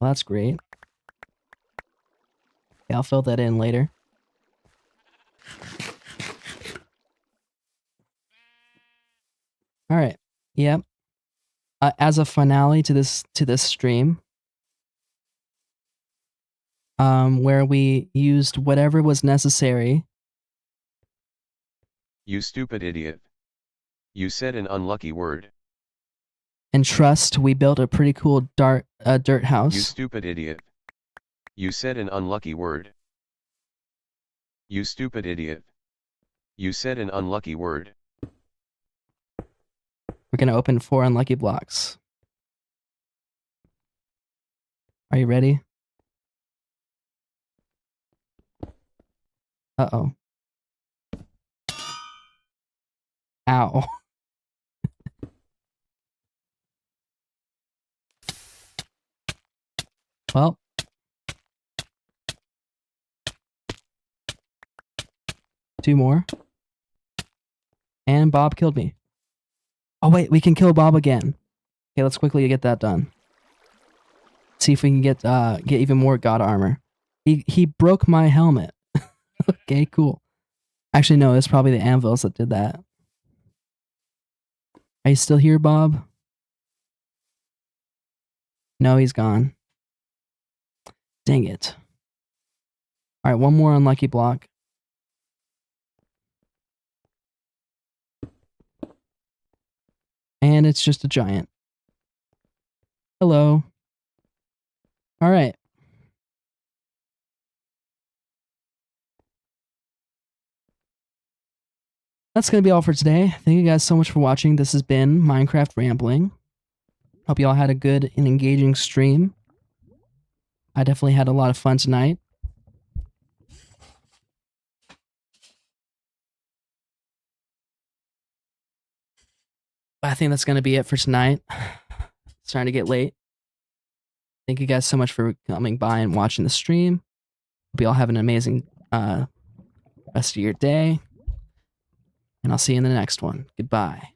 Well, that's great. Yeah, I'll fill that in later. All right. Yep. As a finale to this stream, where we used whatever was necessary. You stupid idiot. You said an unlucky word. And trust, we built a pretty cool dirt house. You stupid idiot. You said an unlucky word. You stupid idiot. You said an unlucky word. We're gonna open 4 unlucky blocks. Are you ready? Uh-oh. Ow. Well. Two more. And Bob killed me. Oh wait, we can kill Bob again. Okay, let's quickly get that done. See if we can get even more god armor. He broke my helmet. Okay, cool. Actually, no, it's probably the anvils that did that. Are you still here, Bob? No, he's gone. Dang it. All right, one more unlucky block. And it's just a giant. Hello. All right. That's going to be all for today. Thank you guys so much for watching. This has been Minecraft Rambling. Hope you all had a good and engaging stream. I definitely had a lot of fun tonight. I think that's going to be it for tonight. It's starting to get late. Thank you guys so much for coming by and watching the stream. Hope you all have an amazing rest of your day. And I'll see you in the next one. Goodbye.